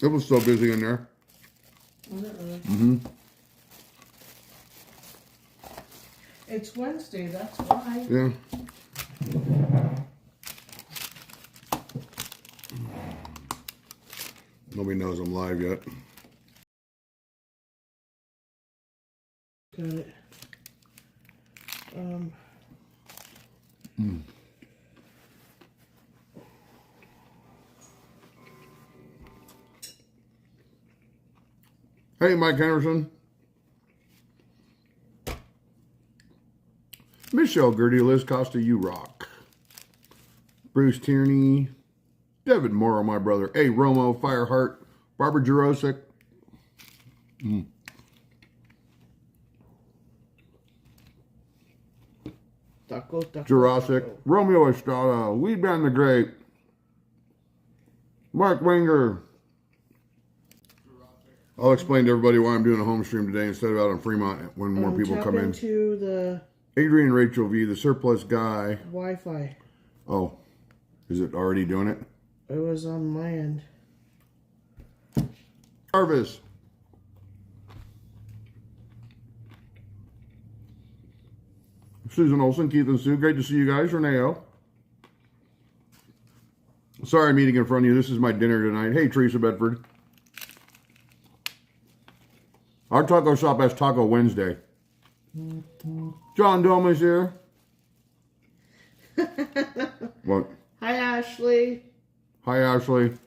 It was so busy in there. Was it really? Mm-hmm. It's Wednesday, that's why. Yeah. Nobody knows I'm live yet. Got it. Hey, Mike Henderson. Michelle Gertie, Liz Costa, you rock. Bruce Tierney, David Morrow, my brother. Hey, Romo, Fireheart, Barbara Jurosik. Taco. Jurassic, Romeo Estrada, Weed Band the Great, Mark Wenger. I'll explain to everybody why I'm doing a home stream today instead of out on Fremont when more people come in. Into the Adrian Rachel V, the surplus guy. Wi-Fi. Oh, is it already doing it? It was on my end. Jarvis. Susan Olson, Keith and Sue, great to see you guys. Reneo. Sorry I'm eating in front of you. This is my dinner tonight. Hey, Teresa Bedford. Our taco shop has Taco Wednesday. John Dome is here. What? Hi, Ashley. Hi, Ashley.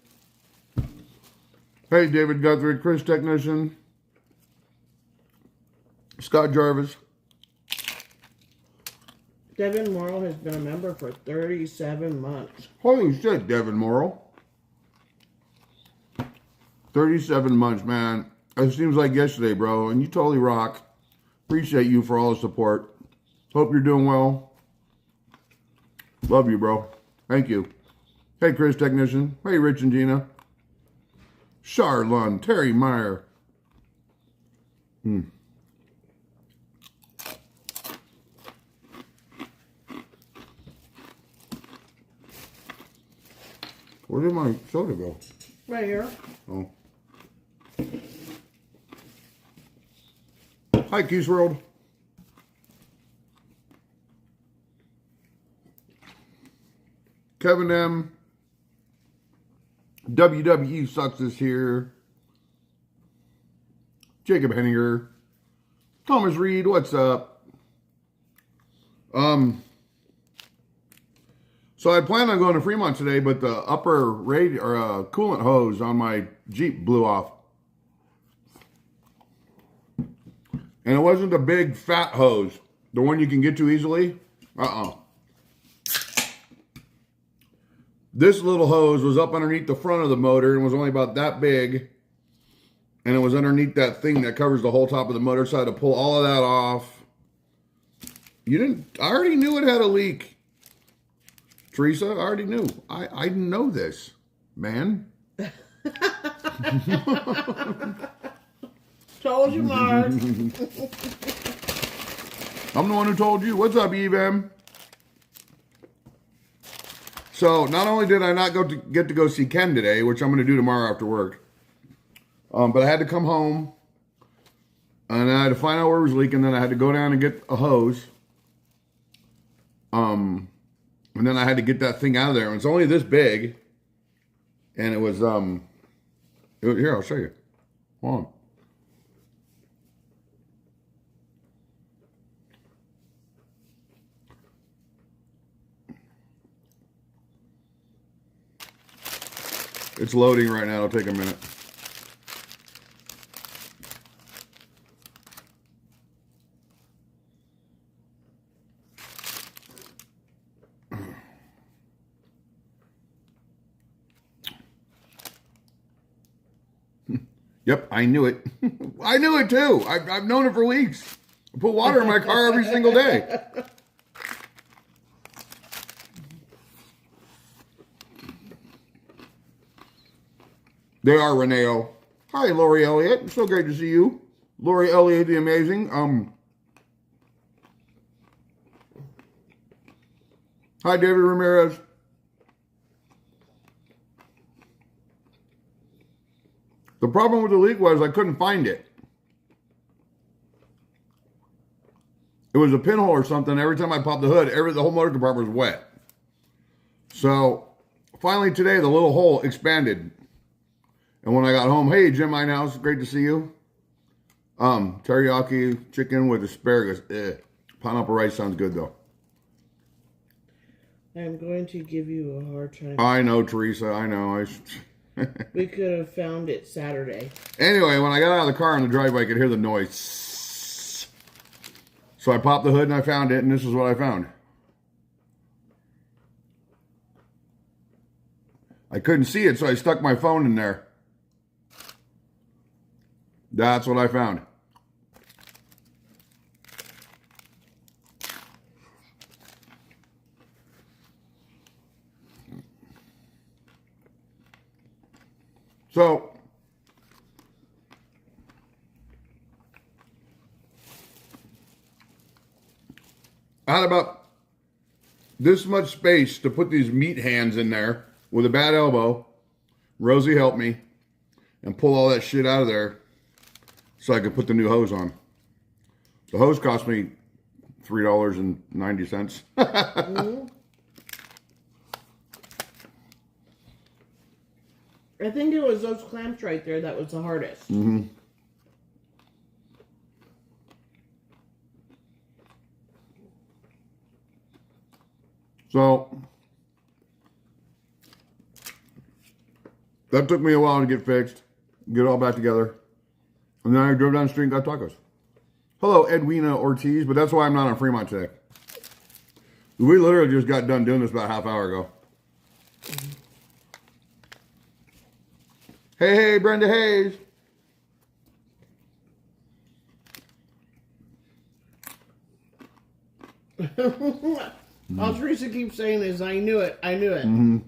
Hey, David Guthrie, Chris Technician. Scott Jarvis. Devin Morrow has been a member for 37 months. Holy shit, Devin Morrow. 37 months, man. It seems like yesterday, bro. And you totally rock. Appreciate you for all the support. Hope you're doing well. Love you, bro. Thank you. Hey, Chris Technician. Hey, Rich and Gina. Charlon, Terry Meyer. Where did my soda go? Right here. Oh. Hi, Keys World. Kevin M. WWE Sucks is here. Jacob Henninger. Thomas Reed, what's up? So I planned on going to Fremont today, but the upper coolant hose on my Jeep blew off. And it wasn't a big fat hose, the one you can get to easily. This little hose was up underneath the front of the motor and was only about that big. And it was underneath that thing that covers the whole top of the motor, so I had to pull all of that off. I already knew it had a leak. Teresa, I already knew. I know this, man. Told you, Mark. I'm the one who told you. What's up, Evam? So, not only did I not get to go see Ken today, which I'm going to do tomorrow after work, but I had to come home, and I had to find out where it was leaking, then I had to go down and get a hose, and then I had to get that thing out of there. And it's only this big, and it was, here, I'll show you. Hold on. It's loading right now. It'll take a minute. Yep, I knew it. I knew it too. I've known it for weeks. I put water in my car every single day. They are Reneo. Hi, Lori Elliott. So great to see you. Lori Elliott, the amazing. Hi, David Ramirez. The problem with the leak was I couldn't find it. It was a pinhole or something. Every time I popped the hood, the whole motor compartment was wet. So finally today, the little hole expanded. And when I got home, hey, Jim Minehouse, great to see you. Teriyaki chicken with asparagus. Pineapple rice sounds good though. I'm going to give you a hard time. I know, Teresa. I know. We could have found it Saturday. Anyway, when I got out of the car on the driveway, I could hear the noise. So I popped the hood and I found it, and this is what I found. I couldn't see it, so I stuck my phone in there. That's what I found. So, I had about this much space to put these meat hands in there with a bad elbow. Rosie helped me and pull all that shit out of there so I could put the new hose on. The hose cost me $3.90. Mm-hmm. I think it was those clamps right there that was the hardest. Mm-hmm. So that took me a while to get fixed, get it all back together. And then I drove down the street and got tacos. Hello, Edwina Ortiz, but that's why I'm not on Fremont today. We literally just got done doing this about a half hour ago. Hey, Brenda Hayes. All Teresa keeps saying is, I knew it. Mm-hmm.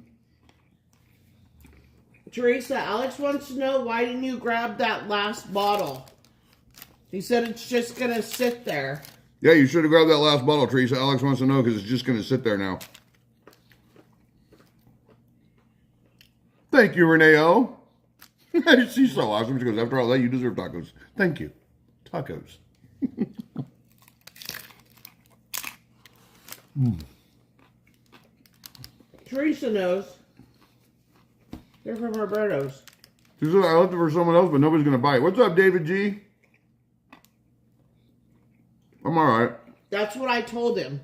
Teresa, Alex wants to know, why didn't you grab that last bottle? He said it's just going to sit there. Yeah, you should have grabbed that last bottle, Teresa. Alex wants to know because it's just going to sit there now. Thank you, Renee O. She's so awesome. She goes, after all that, you deserve tacos. Thank you. Tacos. Teresa knows. They're from Roberto's. She said, I left it for someone else, but nobody's going to buy it. What's up, David G? I'm all right. That's what I told him.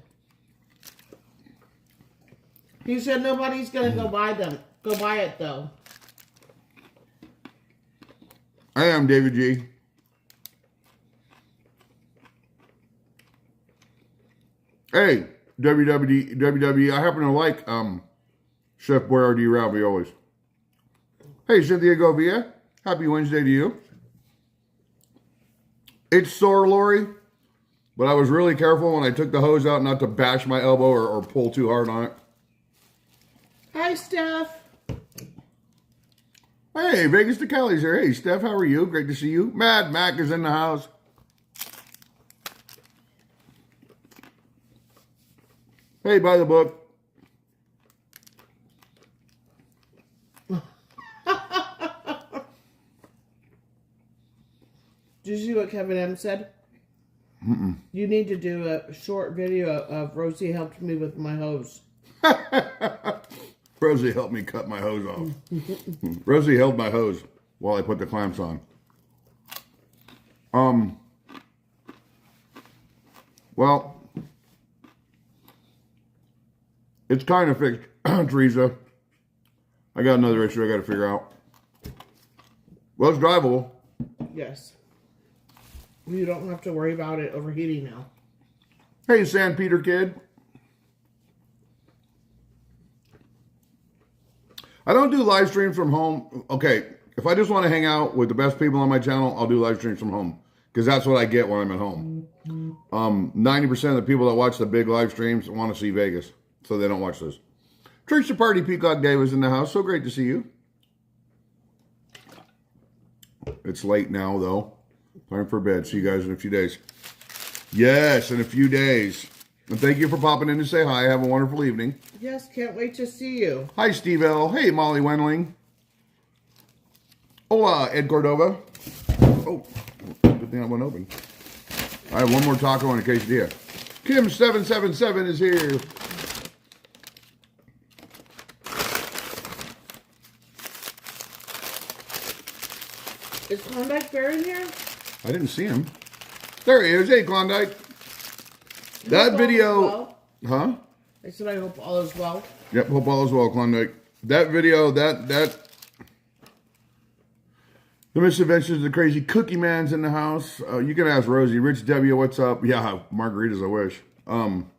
He said nobody's going to go buy it, though. I am David G. Hey, WWE, I happen to like Chef Boyardee raviolis. Hey, Cynthia Govia, happy Wednesday to you. It's sore, Lori, but I was really careful when I took the hose out not to bash my elbow or pull too hard on it. Hi, Steph. Hey, Vegas to Cali's here. Hey, Steph, how are you? Great to see you. Mad Mac is in the house. Hey, buy the book. Did you see what Kevin M said? Mm-mm. You need to do a short video of Rosie helped me with my hose. Rosie helped me cut my hose off. Rosie held my hose while I put the clamps on. Well, it's kind of fixed, Teresa. I got another issue I got to figure out. Well, it's drivable. Yes. You don't have to worry about it overheating now. Hey, San Peter kid. I don't do live streams from home. Okay, if I just want to hang out with the best people on my channel, I'll do live streams from home. Because that's what I get when I'm at home. 90% of the people that watch the big live streams want to see Vegas. So they don't watch this. Trisha Party Peacock Davis in the house. So great to see you. It's late now, though. Time for bed. See you guys in a few days. Yes, in a few days. And thank you for popping in to say hi. Have a wonderful evening. Yes, can't wait to see you. Hi, Steve L. Hey, Molly Wendling. Hola, Ed Cordova. Oh, good thing I went open. I have one more taco and a quesadilla. Kim777 is here. Is Klondike Bear in here? I didn't see him. There he is. Hey, Klondike. That video... Well. Huh? I said I hope all is well. Yep, hope all is well, Klondike. That video, the misadventures of the crazy cookie man's in the house. You can ask Rosie. Rich W, what's up? Yeah, margaritas, I wish. I'm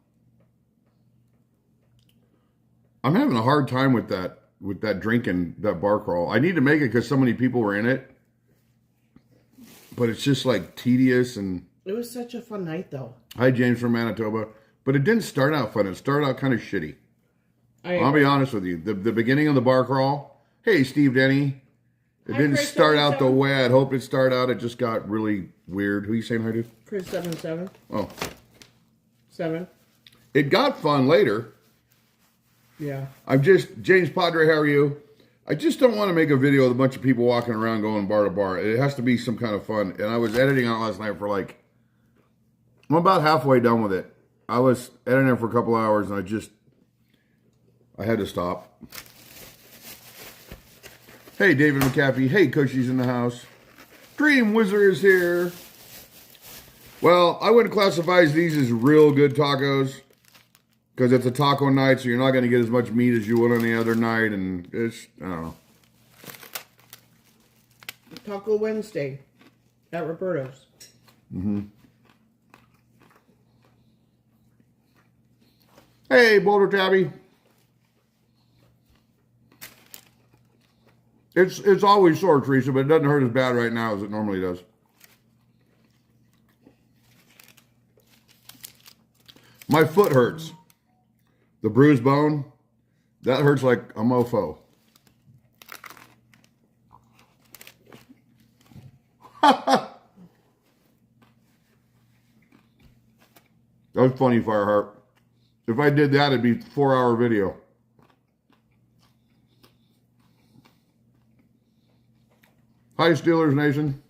having a hard time with that drinking, that bar crawl. I need to make it because so many people were in it. But it's just like tedious and... It was such a fun night though. Hi, James from Manitoba. But it didn't start out fun. It started out kind of shitty. I'll be honest with you. The beginning of the bar crawl. Hey, Steve Denny. It didn't start out the way I'd hoped it started out. It just got really weird. Who are you saying hi to? Chris 77. Oh. 7. It got fun later. Yeah. James Padre, how are you? I just don't want to make a video with a bunch of people walking around going bar to bar. It has to be some kind of fun. And I was editing on it last night for I'm about halfway done with it. I was editing it for a couple hours and I had to stop. Hey, David McAfee. Hey, Cushy's in the house. Dream Wizard is here. Well, I wouldn't classify these as real good tacos because it's a taco night, so you're not going to get as much meat as you would on the other night, and it's, I don't know. Taco Wednesday at Roberto's. Mm-hmm. Hey, Boulder Tabby. It's always sore, Teresa, but it doesn't hurt as bad right now as it normally does. My foot hurts. The bruised bone, that hurts like a mofo. That was funny, Fireheart. If I did that, it'd be a 4-hour video. Hi, Steelers Nation.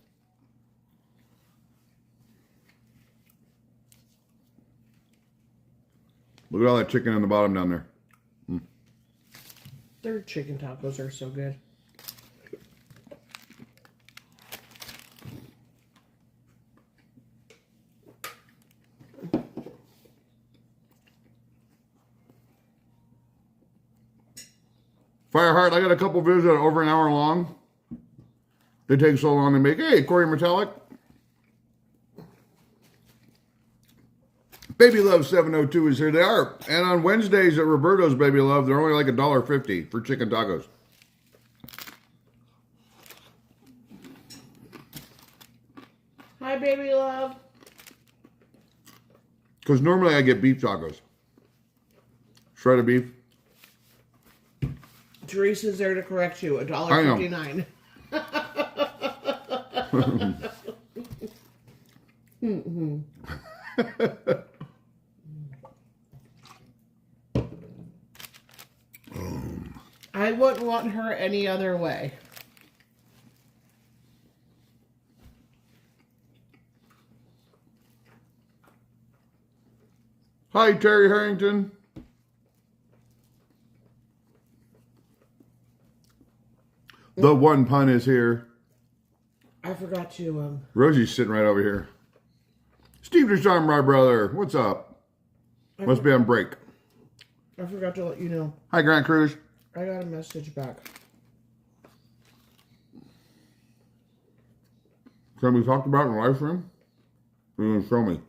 Look at all that chicken in the bottom down there. Their chicken tacos are so good. Fireheart, I got a couple videos that are over an hour long. They take so long to make. Hey, Corey Metallic. Baby Love 702 is here. They are. And on Wednesdays at Roberto's Baby Love, they're only like $1.50 for chicken tacos. Hi, Baby Love. Because normally I get beef tacos. Shredded beef. Teresa's there to correct you. $1.59. Mm-hmm. I wouldn't want her any other way. Hi, Terry Harrington. The one pun is here. I forgot to, Rosie's sitting right over here. Steve Deshawn, my brother. What's up? Must be on break. I forgot to let you know. Hi, Grant Cruz. I got a message back. Can we talk about it in the live stream? You're going to show me.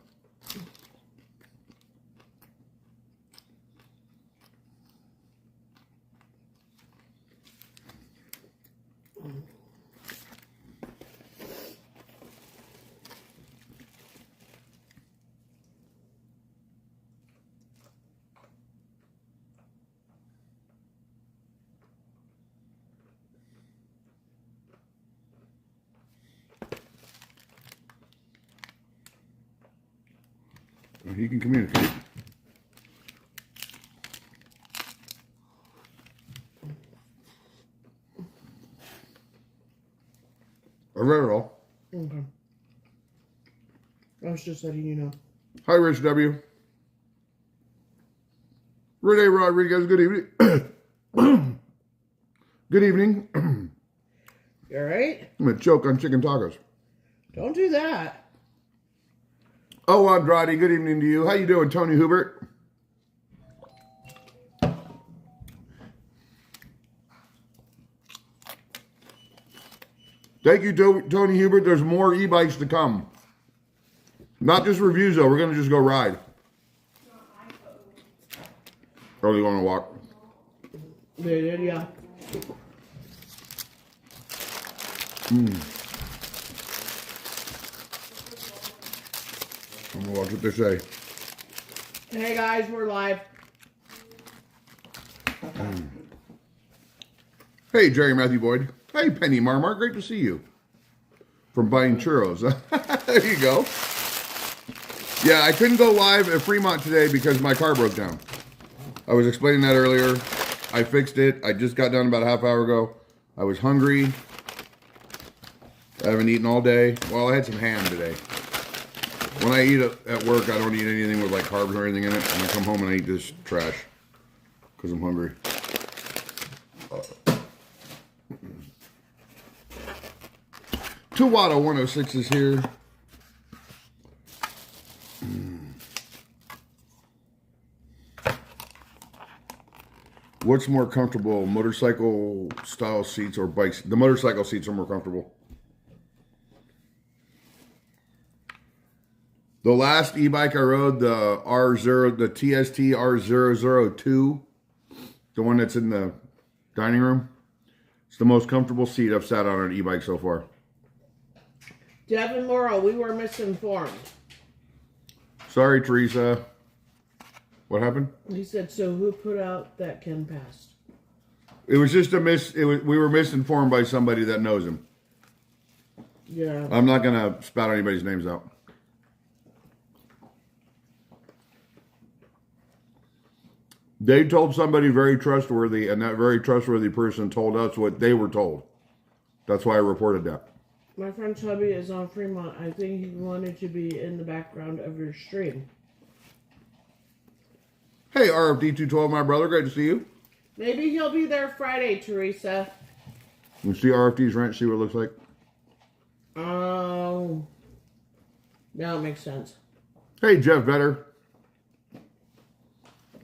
He can communicate. read it all. Okay. I was just letting you know. Hi, Rich W. Renee Rodriguez, good evening. Good evening. You alright? I'm going to choke on chicken tacos. Don't do that. Oh, Andrade, good evening to you. How you doing, Tony Hubert? Thank you, Tony Hubert. There's more e-bikes to come. Not just reviews, though. We're going to just go ride. Or are you going to walk? They did, yeah. I'm going to watch what they say. Hey, guys, we're live. Hey, Jerry Matthew Boyd. Hey, Penny Marmar. Great to see you. From buying churros. There you go. Yeah, I couldn't go live at Fremont today because my car broke down. I was explaining that earlier. I fixed it. I just got done about a half hour ago. I was hungry. I haven't eaten all day. Well, I had some ham today. When I eat at work, I don't eat anything with like carbs or anything in it. And I come home and I eat this trash because I'm hungry. 2Watto 106 is here. What's more comfortable, motorcycle style seats or bikes? The motorcycle seats are more comfortable. The last e-bike I rode, the TST R002, the one that's in the dining room, it's the most comfortable seat I've sat on an e-bike so far. Devin Morrow, we were misinformed. Sorry, Teresa. What happened? He said, so who put out that Ken passed? It was just we were misinformed by somebody that knows him. Yeah. I'm not going to spout anybody's names out. They told somebody very trustworthy, and that very trustworthy person told us what they were told. That's why I reported that. My friend Chubby is on Fremont. I think he wanted to be in the background of your stream. Hey, RFD212, my brother. Great to see you. Maybe he'll be there Friday, Teresa. You see RFD's ranch, see what it looks like? Oh. Now it makes sense. Hey, Jeff Vetter.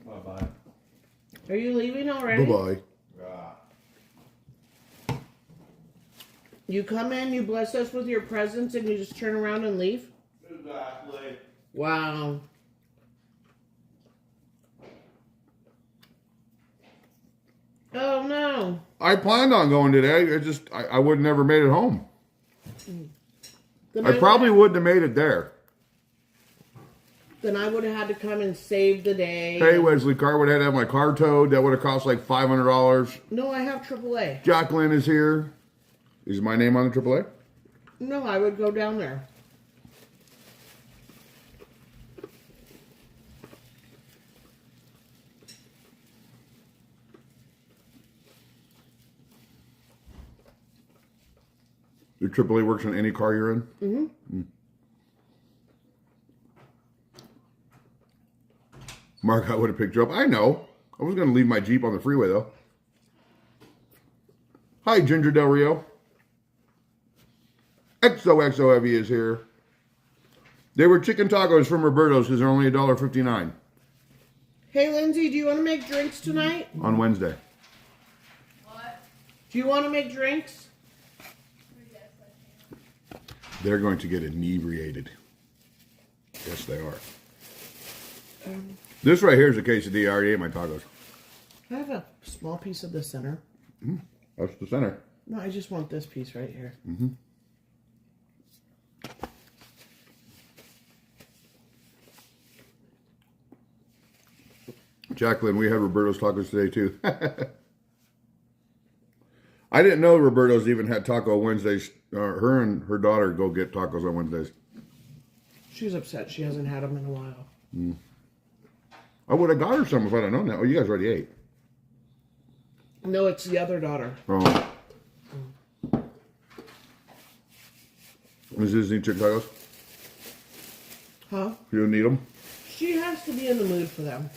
Bye-bye. Are you leaving already? Bye-bye. You come in, you bless us with your presence, and you just turn around and leave? Exactly. Wow. Oh, no. I planned on going today. I would have never made it home. Then I probably wouldn't have made it there. Then I would have had to come and save the day. Hey, Wesley Carr would have had to have my car towed. That would have cost like $500. No, I have AAA. Jacqueline is here. Is my name on the AAA? No, I would go down there. Your AAA works on any car you're in? Mm-hmm. Mark, I would have picked you up. I know. I was going to leave my Jeep on the freeway, though. Hi, Ginger Del Rio. XOXO Heavy is here. They were chicken tacos from Roberto's because they're only $1.59 Hey, Lindsay, do you want to make drinks tonight? on Wednesday. What? Do you want to make drinks? They're going to get inebriated. Yes, they are. This right here is a quesadilla. I already ate my tacos. I have a small piece of the center. That's the center. No, I just want this piece right here. Mm-hmm. Jacqueline, we had Roberto's tacos today, too. I didn't know Roberto's even had Taco Wednesdays. Her and her daughter go get tacos on Wednesdays. She's upset she hasn't had them in a while. I would have got her some if I'd have known that. Oh, you guys already ate. No, it's the other daughter. Oh. Is Disney chicken tacos? Huh? You don't need them? She has to be in the mood for them.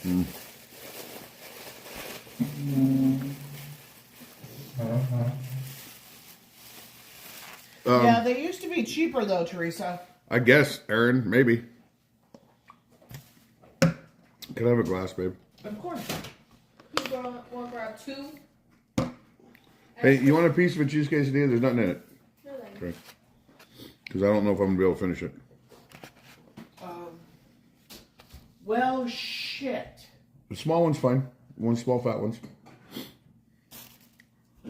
Yeah, they used to be cheaper though, Teresa. I guess, Aaron, maybe. Can I have a glass, babe? Of course. You want to grab 2? Hey, you want a piece of a cheese quesadilla? There's nothing in it. No, thank Okay. Because I don't know if I'm going to be able to finish it. Well, shit. The small one's fine. One small fat one's.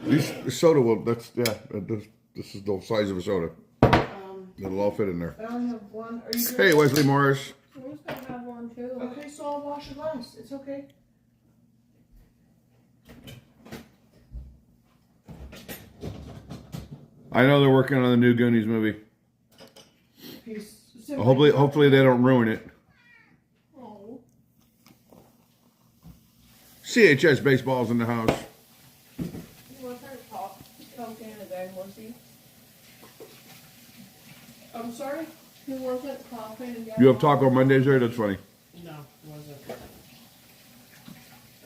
These soda will, this is the size of a soda. It'll all fit in there. I only have one. Are you good? Hey, Wesley Morris. Who's gonna have one too? Okay, so I'll wash a glass. It's okay. I know they're working on the new Goonies movie. Hopefully they don't ruin it. Oh. CHS Baseball's in the house. You want her to talk? Cocaine again, was he? I'm sorry? He wasn't coughing again. You have Taco Mondays there? That's funny. No, it wasn't.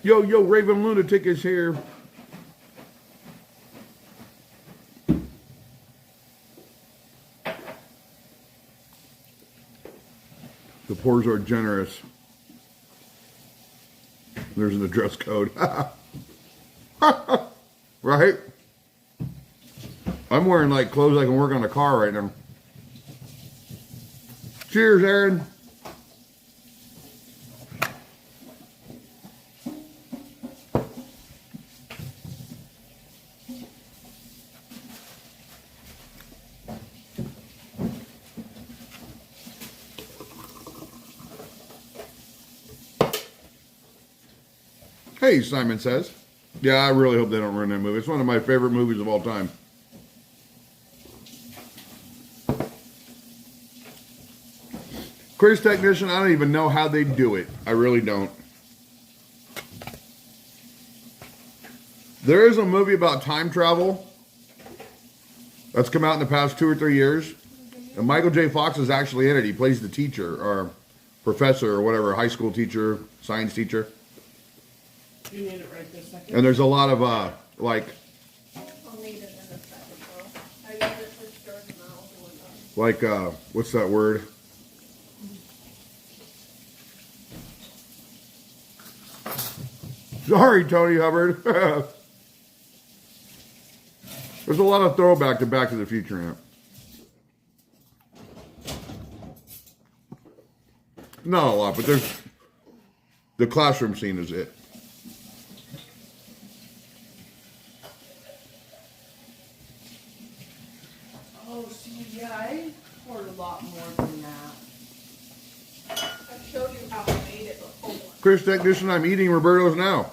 Yo, Raven Lunatic is here. The pours are generous. There's an address code. Right? I'm wearing like clothes I can work on a car right now. Cheers, Aaron. Hey, Simon says. Yeah, I really hope they don't ruin that movie. It's one of my favorite movies of all time. Chris Technician, I don't even know how they do it. I really don't. There is a movie about time travel that's come out in the past 2 or 3 years. And Michael J. Fox is actually in it. He plays the teacher or professor or whatever, high school teacher, science teacher. You need it right this second. And there's a lot of like I'll need it in a second though. I use it for stirring the mouth and whatnot. what's that word? Sorry, Tony Hubbard. There's a lot of throwback to Back to the Future in it. Not a lot, but there's the classroom scene is it. Oh, see, yeah, I poured a lot more than that. I showed you how I made it before. Chris Technician, I'm eating Roberto's now.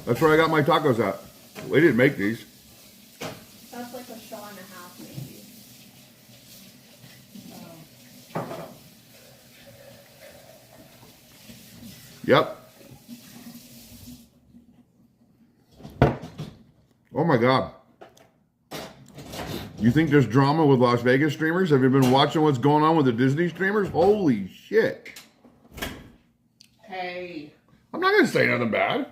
That's where I got my tacos at. They didn't make these. That's like a shot and a half maybe. Yep. Oh my God. You think there's drama with Las Vegas streamers? Have you been watching what's going on with the Disney streamers? Holy shit. Hey, I'm not going to say nothing bad.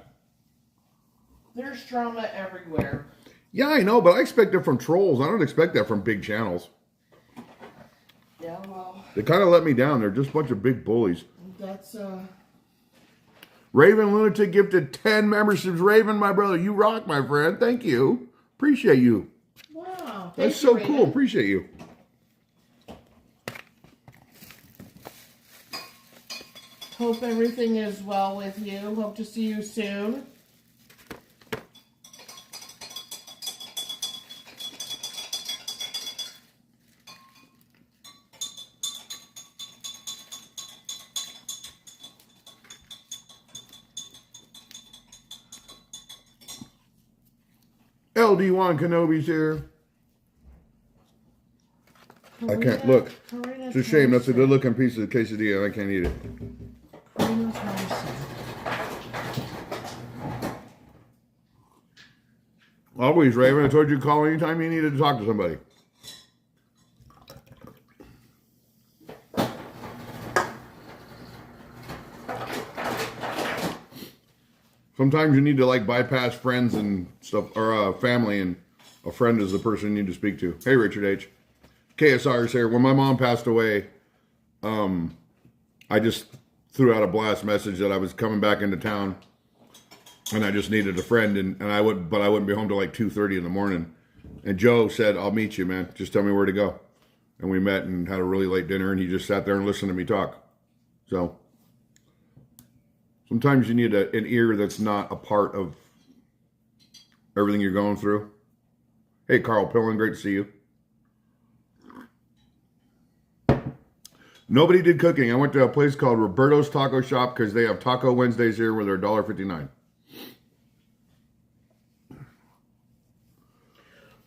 there's drama everywhere. Yeah, I know, but I expect it from trolls. I don't expect that from big channels. Yeah, well, They kind of let me down. They're just a bunch of big bullies. that's, Raven Lunatic gifted 10 memberships. Raven, my brother, you rock, my friend. Thank you. Appreciate you. wow. That's Thank so you, cool. Raven. Appreciate you. Hope everything is well with you. Hope to see you soon. LD1 Kenobi's here. I can't look. It's a shame. That's a good looking piece of quesadilla and I can't eat it. Always, Raven. I told you to call anytime you needed to talk to somebody. Sometimes you need to like bypass friends and stuff, or family, and a friend is the person you need to speak to. Hey, Richard H. KSR is here. When my mom passed away, I just threw out a blast message that I was coming back into town, and I just needed a friend, and I wouldn't be home till like 2:30 in the morning. And Joe said, "I'll meet you, man. Just tell me where to go." And we met and had a really late dinner, and he just sat there and listened to me talk. So sometimes you need an ear that's not a part of everything you're going through. Hey, Carl Pillen, great to see you. Nobody did cooking. I went to a place called Roberto's Taco Shop because they have Taco Wednesdays here where they're $1.59.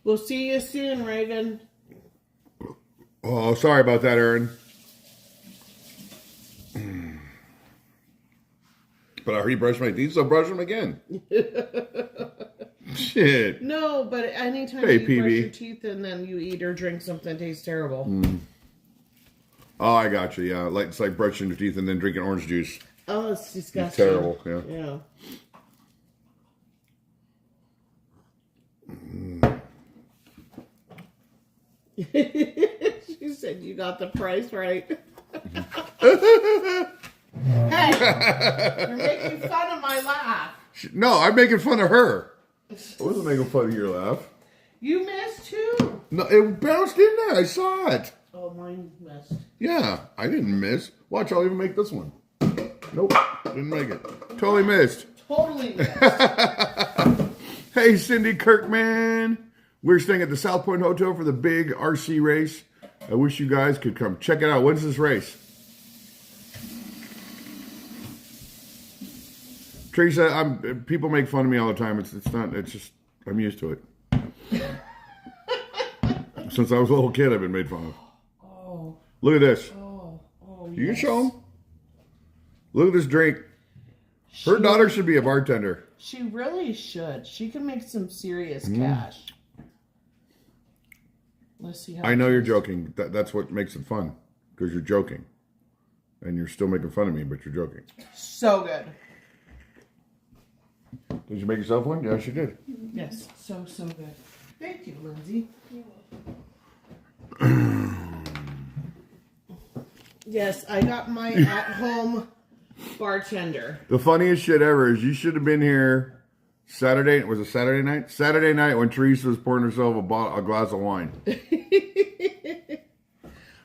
We'll see you soon, Raven. Oh, sorry about that, Aaron. But I already brushed my teeth, so brush them again. Shit. No, but anytime Hey, you PB. brush your teeth and then you eat or drink something that tastes terrible. Oh, I got you. Yeah, it's like brushing your teeth and then drinking orange juice. Oh, it's disgusting. It's terrible. Yeah. She said you got the price right. Hey, you're making fun of my laugh. No, I'm making fun of her. I wasn't making fun of your laugh. You missed too. No, it bounced in there. I saw it. Oh, mine missed. Yeah, I didn't miss. Watch, I'll even make this one. Nope, didn't make it. Totally missed. Totally missed. Hey, Cindy Kirkman. We're staying at the South Point Hotel for the big RC race. I wish you guys could come check it out. When's this race? Teresa, people make fun of me all the time. It's just, I'm used to it. Since I was a little kid, I've been made fun of. Oh. Look at this. Oh, You can show them. Look at this drink. Her daughter should be a bartender. She really should. She can make some serious cash. Let's see how. I know you're joking. That's what makes it fun. Because you're joking. And you're still making fun of me, but you're joking. So good. Did you make yourself one? Yeah, she did. Yes, so good. Thank you, Lindsay. Yes, I got my at-home bartender. The funniest shit ever is you should have been here Saturday. Was it Saturday night? Saturday night when Teresa was pouring herself a glass of wine.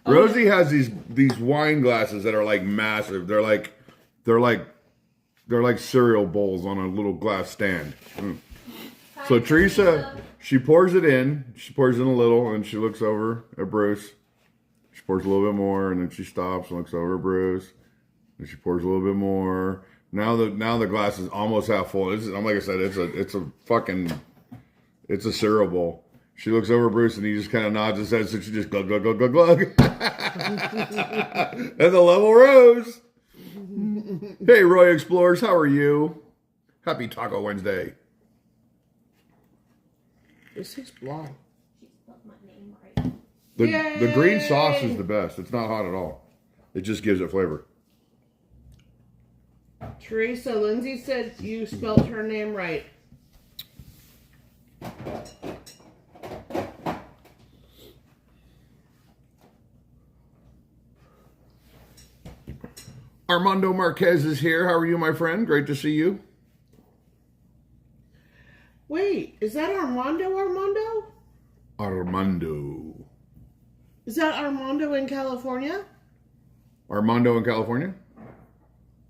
Rosie has these wine glasses that are like massive. They're like cereal bowls on a little glass stand. So Teresa, she pours it in. She pours in a little, and she looks over at Bruce. She pours a little bit more, and then she stops and looks over at Bruce. And she pours a little bit more. Now the glass is almost half full. Like I said, it's a cereal bowl. She looks over at Bruce, and he just kind of nods his head, so she just glug glug glug glug glug. And the level rose. Hey, Roy Explorers, how are you? Happy Taco Wednesday. This is blonde. She spelled my name right. The green sauce is the best. It's not hot at all. It just gives it flavor. Teresa, Lindsay said you spelled her name right. Armando Marquez is here. How are you, my friend? Great to see you. Wait, is that Armando? Armando. Is that Armando in California? Armando in California?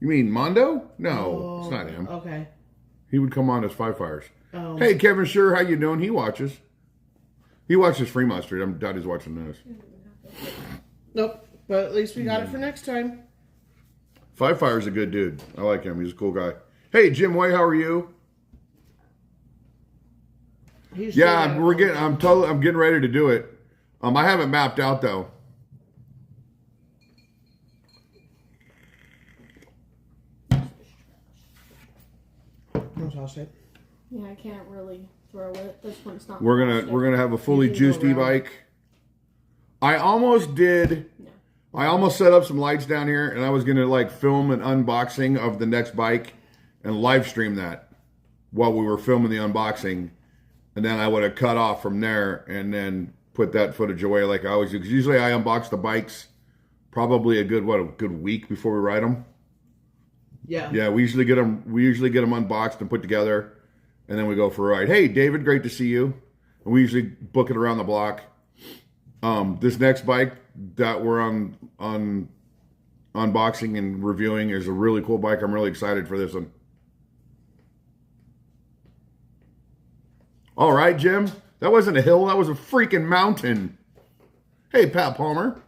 You mean Mondo? No, it's not him. Okay. He would come on as Five Fires. Oh. Hey, Kevin Sure, how you doing? He watches. He watches Fremont Street. I doubt he's watching this. Nope, but at least we got it for next time. Five Fire's a good dude. I like him. He's a cool guy. Hey, Jim Way, how are you? I'm getting ready to do it. I haven't mapped out though. Yeah, I can't really throw it. This one's not. We're gonna have a fully juiced e-bike. I almost did. No. I almost set up some lights down here, and I was gonna like film an unboxing of the next bike and live stream that. while we were filming the unboxing, and then I would have cut off from there and then put that footage away like I always do. Because usually I unbox the bikes probably a good week before we ride them. Yeah. Yeah, we usually get them unboxed and put together, and then we go for a ride. Hey, David, great to see you. And we usually book it around the block. This next bike that we're on unboxing and reviewing is a really cool bike. I'm really excited for this one. All right, Jim. That wasn't a hill. That was a freaking mountain. Hey, Pat Palmer.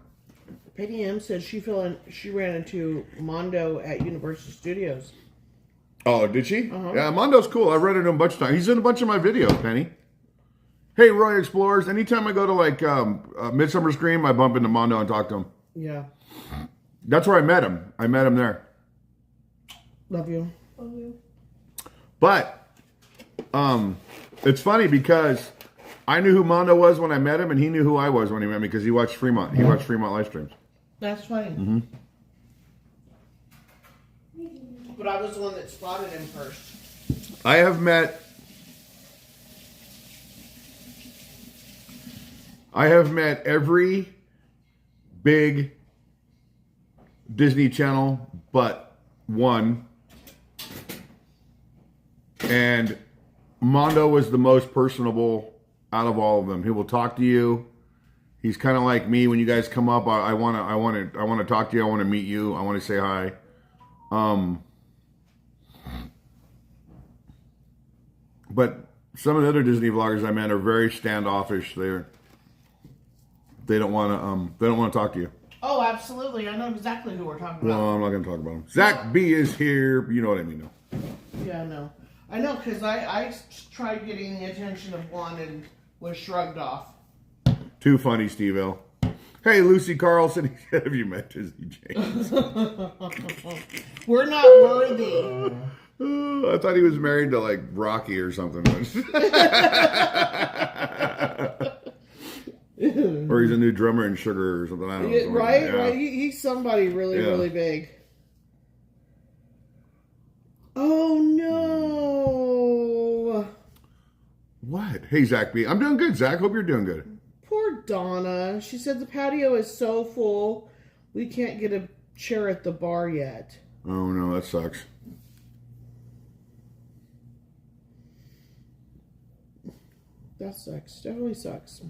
Penny M said she ran into Mondo at Universal Studios. Oh, did she? Yeah, Mondo's cool. I've read it a bunch of times. He's in a bunch of my videos, Penny. Hey, Roy Explorers. Anytime I go to like Midsummer Scream, I bump into Mondo and talk to him. Yeah. That's where I met him. I met him there. Love you. Love you. But it's funny because I knew who Mondo was when I met him, and he knew who I was when he met me because he watched Fremont. He watched Fremont live streams. That's funny. Mm-hmm. But I was the one that spotted him first. I have met every big Disney Channel but one, and Mondo was the most personable out of all of them. He will talk to you. He's kind of like me. When you guys come up, I want to talk to you. I want to meet you. I want to say hi. But some of the other Disney vloggers I met are very standoffish. They don't want to talk to you. Oh, absolutely. I know exactly who we're talking about. Well, I'm not going to talk about him. Zach B is here. You know what I mean, though. Yeah, I know. I know, because I tried getting the attention of one and was shrugged off. Too funny, Steve L. Hey, Lucy Carlson. Have you met Disney James? We're not worthy. I thought he was married to, like, Rocky or something. Or he's a new drummer in Sugar or something. I don't know. Right? Yeah. Right? He's somebody really, really big. Oh, no. What? Hey, Zach B. I'm doing good, Zach. Hope you're doing good. Poor Donna. She said the patio is so full, we can't get a chair at the bar yet. Oh, no, that sucks. That sucks. Definitely sucks.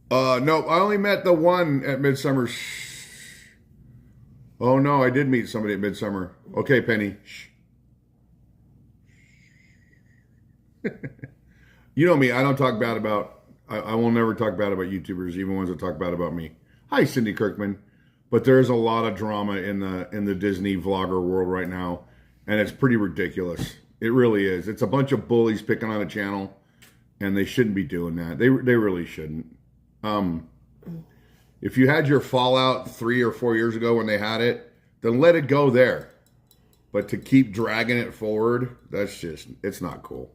No, I only met the one at Midsummer. Oh, no, I did meet somebody at Midsummer. Okay, Penny. You know me, I don't talk bad about, I will never talk bad about YouTubers, even ones that talk bad about me. Hi, Cindy Kirkman. But there's a lot of drama in the Disney vlogger world right now, and it's pretty ridiculous. It really is. It's a bunch of bullies picking on a channel, and they shouldn't be doing that. They really shouldn't. If you had your fallout 3 or 4 years ago when they had it, then let it go there. But to keep dragging it forward, that's just, it's not cool.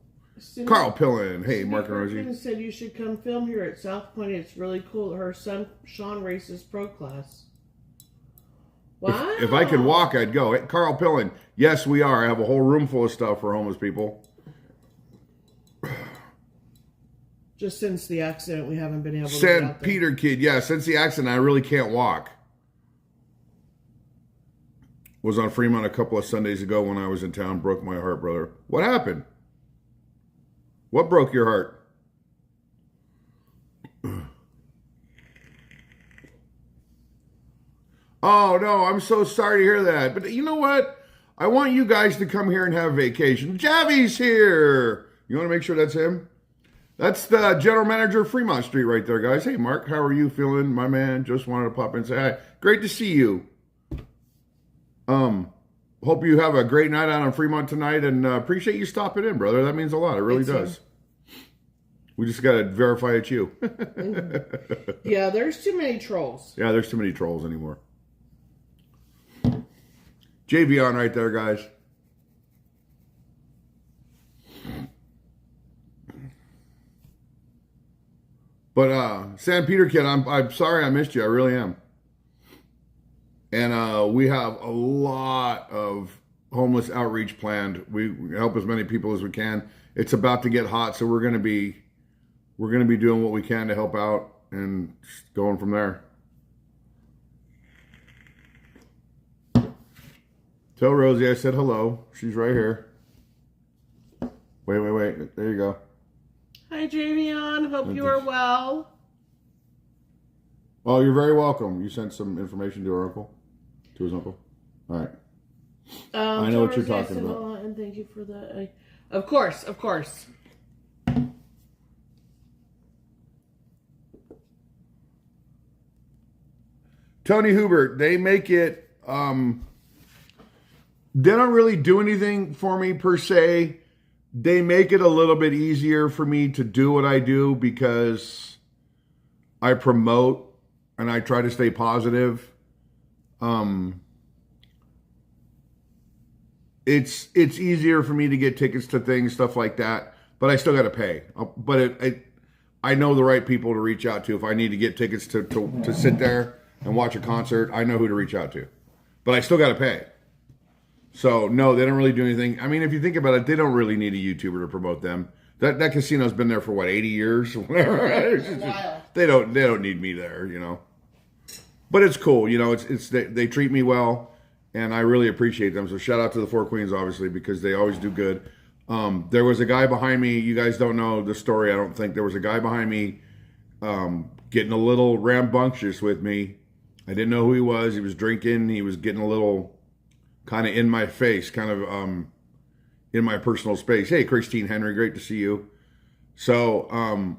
Carl Pillin, hey, Mark and Rosie. Said you should come film here at South Point. It's really cool. Her son Sean races pro class. Wow. If I could walk, I'd go. Hey, Carl Pillin, yes, we are. I have a whole room full of stuff for homeless people. Just since the accident, we haven't been able to get Said out there. Peter Kid, yeah, since the accident, I really can't walk. Was on Fremont a couple of Sundays ago when I was in town. Broke my heart, brother. What happened? What broke your heart? Oh, no, I'm so sorry to hear that. But you know what? I want you guys to come here and have a vacation. Javi's here. You want to make sure that's him? That's the general manager of Fremont Street right there, guys. Hey, Mark, how are you feeling, my man? Just wanted to pop in and say hi. Great to see you. Hope you have a great night out on Fremont tonight, and appreciate you stopping in, brother. That means a lot. It really does. We just got to verify it's you. Yeah, there's too many trolls. Yeah, there's too many trolls anymore. JV on right there, guys. But San Peter Kid, I'm sorry I missed you. I really am. And we have a lot of homeless outreach planned. We help as many people as we can. It's about to get hot, so we're gonna be doing what we can to help out and going from there. Tell Rosie I said hello. She's right here. Wait. There you go. Hi, Javion. Hope you are well. Oh, you're very welcome. You sent some information to her uncle? To his uncle? All right. I know what you're talking about. And thank you for that. Of course. Tony Hubert, they make it, they don't really do anything for me per se. They make it a little bit easier for me to do what I do because I promote and I try to stay positive. It's easier for me to get tickets to things, stuff like that, but I still got to pay. But I know the right people to reach out to if I need to get tickets to sit there and watch a concert. I know who to reach out to, but I still got to pay. So no, they don't really do anything. I mean, if you think about it, they don't really need a YouTuber to promote them. That casino's been there for what, 80 years? They don't need me there, you know. But it's cool, you know. They treat me well, and I really appreciate them. So shout out to the Four Queens, obviously, because they always do good. There was a guy behind me. You guys don't know the story, I don't think. There was a guy behind me getting a little rambunctious with me. I didn't know who he was. He was drinking. He was getting a little kind of in my face, kind of in my personal space. Hey, Christine Henry, great to see you. So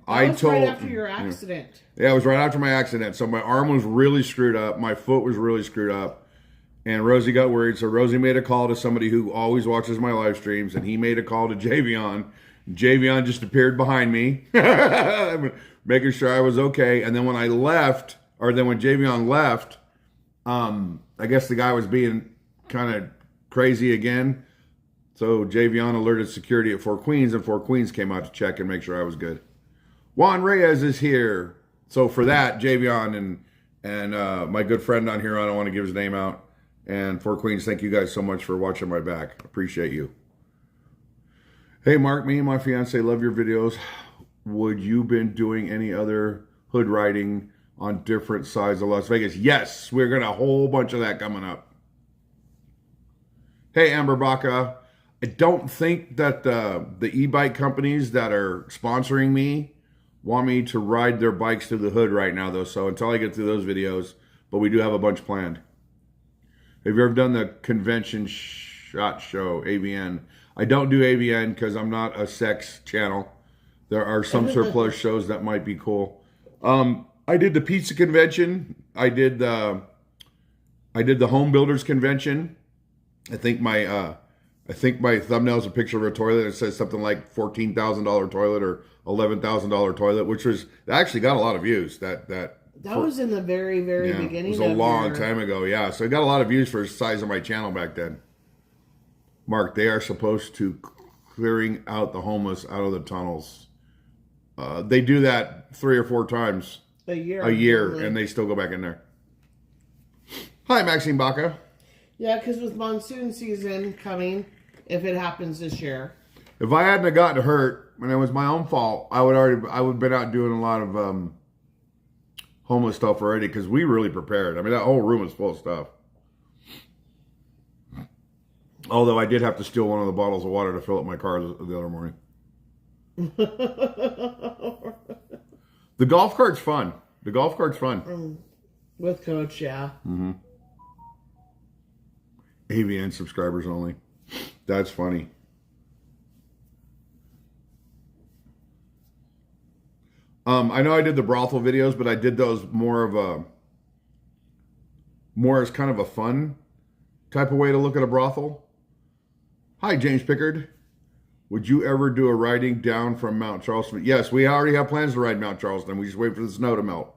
I told right after your accident. Yeah, it was right after my accident. So my arm was really screwed up. My foot was really screwed up. And Rosie got worried. So Rosie made a call to somebody who always watches my live streams. And he made a call to Javion. Javion just appeared behind me, making sure I was okay. And then when I left, or then when Javion left, I guess the guy was being kind of crazy again. So Javion alerted security at Four Queens, and Four Queens came out to check and make sure I was good. Juan Reyes is here. So for that, Javion and my good friend on here, I don't want to give his name out, and Four Queens, thank you guys so much for watching my back. Appreciate you. Hey Mark, me and my fiance love your videos. Would you been doing any other hood riding on different sides of Las Vegas? Yes, we're going to a whole bunch of that coming up. Hey, Amber Baca, I don't think that the e-bike companies that are sponsoring me want me to ride their bikes through the hood right now, though. So until I get through those videos, but we do have a bunch planned. Have you ever done the convention shot show, AVN? I don't do AVN because I'm not a sex channel. There are some surplus shows that might be cool. I did the pizza convention. I did the home builders convention. I think my thumbnail is a picture of a toilet. It says something like $14,000 toilet or $11,000 toilet, which was actually got a lot of views. That was in the very beginning. It was a long time ago. Yeah, so it got a lot of views for the size of my channel back then. Mark, they are supposed to clearing out the homeless out of the tunnels. They do that 3 or 4 times a year, and they still go back in there. Hi, Maxine Baca. Yeah, because with monsoon season coming, if it happens this year. If I hadn't have gotten hurt, and it was my own fault, I would have been out doing a lot of homeless stuff already, because we really prepared. I mean, that whole room is full of stuff. Although I did have to steal one of the bottles of water to fill up my car the other morning. The golf cart's fun. The golf cart's fun. With Coach, yeah. Mm-hmm. AVN subscribers only. That's funny. I know I did the brothel videos, but I did those more as kind of a fun type of way to look at a brothel. Hi, James Pickard. Would you ever do a riding down from Mount Charleston? Yes, we already have plans to ride Mount Charleston. We just wait for the snow to melt.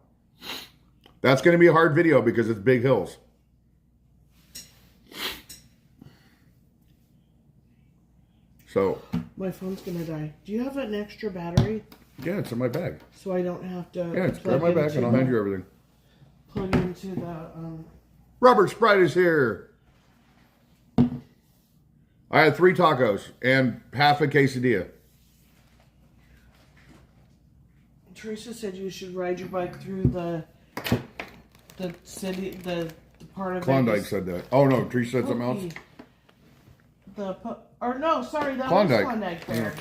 That's going to be a hard video because it's big hills. So. My phone's going to die. Do you have an extra battery? Yeah, it's in my bag. So I don't have to. Yeah, it's grab my bag and I'll hand you everything. Plug into the. Robert Sprite is here. I had 3 tacos and half a quesadilla. Teresa said you should ride your bike through the city, the part of Klondike Vegas. said that. Oh no, Teresa said something else. That Klondike. was Klondike Fair.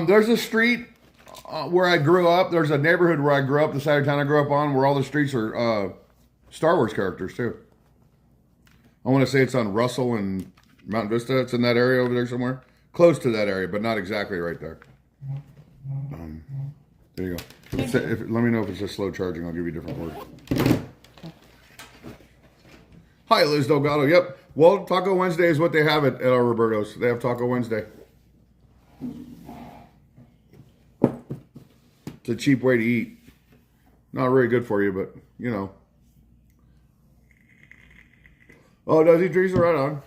There's a street where I grew up. There's a neighborhood where I grew up, the side of town I grew up on, where all the streets are Star Wars characters too. I want to say it's on Russell and Mount Vista. It's in that area over there somewhere. Close to that area, but not exactly right there. There you go. Let me know if it's just slow charging. I'll give you a different word. Hi, Liz Delgado. Yep. Well, Taco Wednesday is what they have at our Roberto's. They have Taco Wednesday. It's a cheap way to eat. Not very good for you, but, you know. Oh, does he, Teresa? Right on.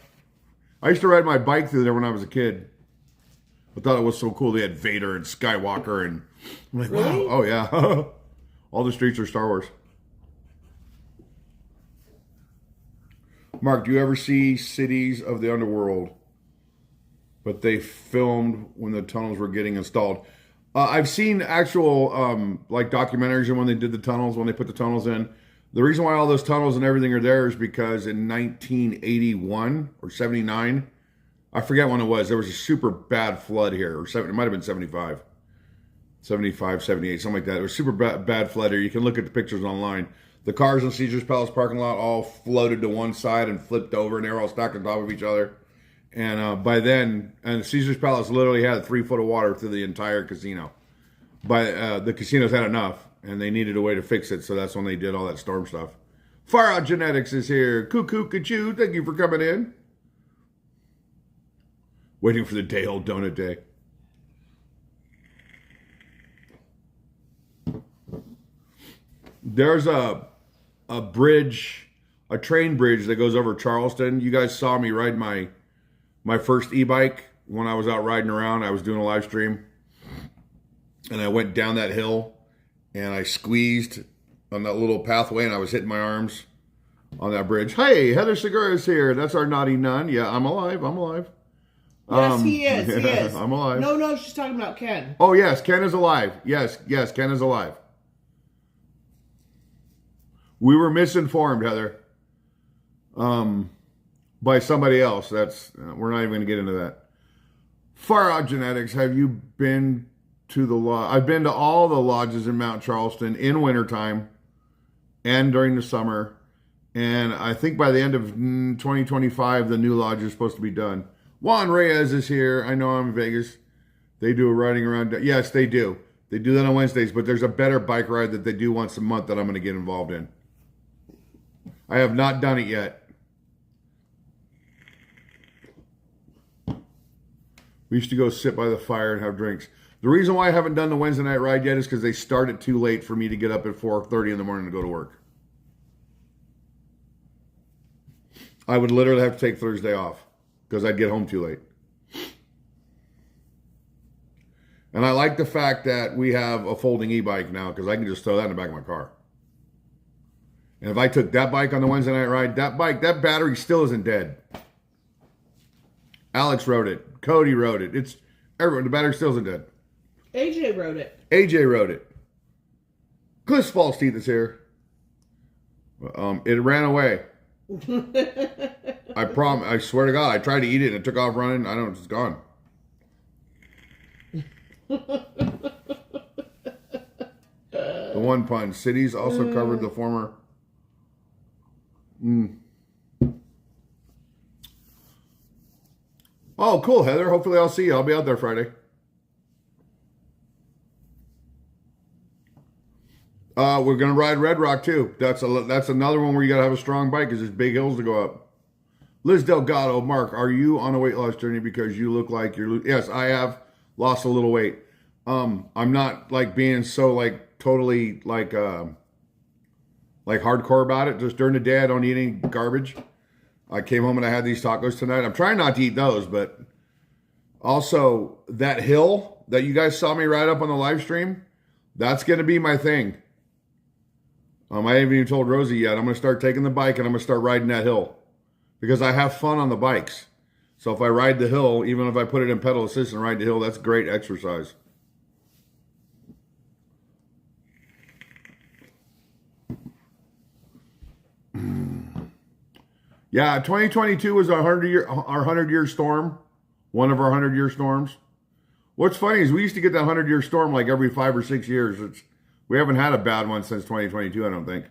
I used to ride my bike through there when I was a kid. I thought it was so cool. They had Vader and Skywalker, and I'm like, really? Wow. Oh, yeah. All the streets are Star Wars. Mark, do you ever see Cities of the Underworld? But they filmed when the tunnels were getting installed. I've seen actual like documentaries and when they did the tunnels, when they put the tunnels in. The reason why all those tunnels and everything are there is because in 1981 or 79, I forget when it was, there was a super bad flood here. Or it might have been 75, 78, something like that. It was super bad flood here. You can look at the pictures online. The cars in Caesar's Palace parking lot all floated to one side and flipped over, and they were all stacked on top of each other. And by then, and Caesar's Palace literally had 3 foot of water through the entire casino. The casinos had enough, and they needed a way to fix it, so that's when they did all that storm stuff. Far Out Genetics is here. Cuckoo, Kachoo, thank you for coming in. Waiting for the day-old donut day. There's a bridge, a train bridge that goes over Charleston. You guys saw me ride my first e-bike when I was out riding around. I was doing a live stream, and I went down that hill, and I squeezed on that little pathway, and I was hitting my arms on that bridge. Hey, Heather Segura is here. That's our naughty nun. Yeah, I'm alive. I'm alive. Yes, he is. He is. I'm alive. No, she's talking about Ken. Oh, yes, Ken is alive. Yes, Ken is alive. We were misinformed, Heather, by somebody else. We're not even going to get into that. Far Out Genetics, have you been to the lodge? I've been to all the lodges in Mount Charleston in wintertime and during the summer. And I think by the end of 2025, the new lodge is supposed to be done. Juan Reyes is here. I know I'm in Vegas. They do a riding around. Yes, they do. They do that on Wednesdays, but there's a better bike ride that they do once a month that I'm going to get involved in. I have not done it yet. We used to go sit by the fire and have drinks. The reason why I haven't done the Wednesday night ride yet is because they start it too late for me to get up at 4:30 in the morning to go to work. I would literally have to take Thursday off because I'd get home too late. And I like the fact that we have a folding e-bike now because I can just throw that in the back of my car. And if I took that bike on the Wednesday night ride, that battery still isn't dead. Alex wrote it. Cody wrote it. The battery still isn't dead. AJ wrote it. AJ wrote it. Cliff's False Teeth is here. It ran away. I swear to God, I tried to eat it and it took off running. I don't know, it's gone. The one pun. Cities also covered the former. Oh, cool, Heather. Hopefully I'll see you. I'll be out there Friday. We're going to ride Red Rock, too. That's another one where you got to have a strong bike because there's big hills to go up. Liz Delgado, Mark, are you on a weight loss journey because you look like you're... Yes, I have lost a little weight. I'm not, like, being so, like, totally, like hardcore about it. Just during the day, I don't eat any garbage. I came home and I had these tacos tonight. I'm trying not to eat those, but also that hill that you guys saw me ride up on the live stream, that's going to be my thing. I haven't even told Rosie yet. I'm going to start taking the bike and I'm going to start riding that hill because I have fun on the bikes. So if I ride the hill, even if I put it in pedal assist and ride the hill, that's great exercise. Yeah, 2022 was our 100-year storm. One of our 100-year storms. What's funny is we used to get that 100-year storm like every 5 or 6 years. We haven't had a bad one since 2022, I don't think.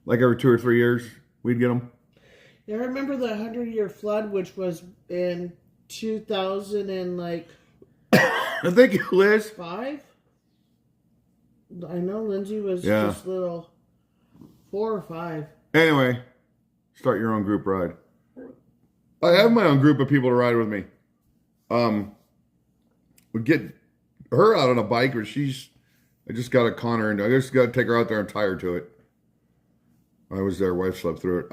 Like every 2 or 3 years, we'd get them. Yeah, I remember the 100-year flood, which was in 2000 and like... Thank you, Liz. 5? I know Lindsay was just little 4 or 5. Anyway, start your own group ride. I have my own group of people to ride with me. We get her out on a bike, but I just got to con her into. I just got to take her out there and tie her to it. I was there. Wife slept through it.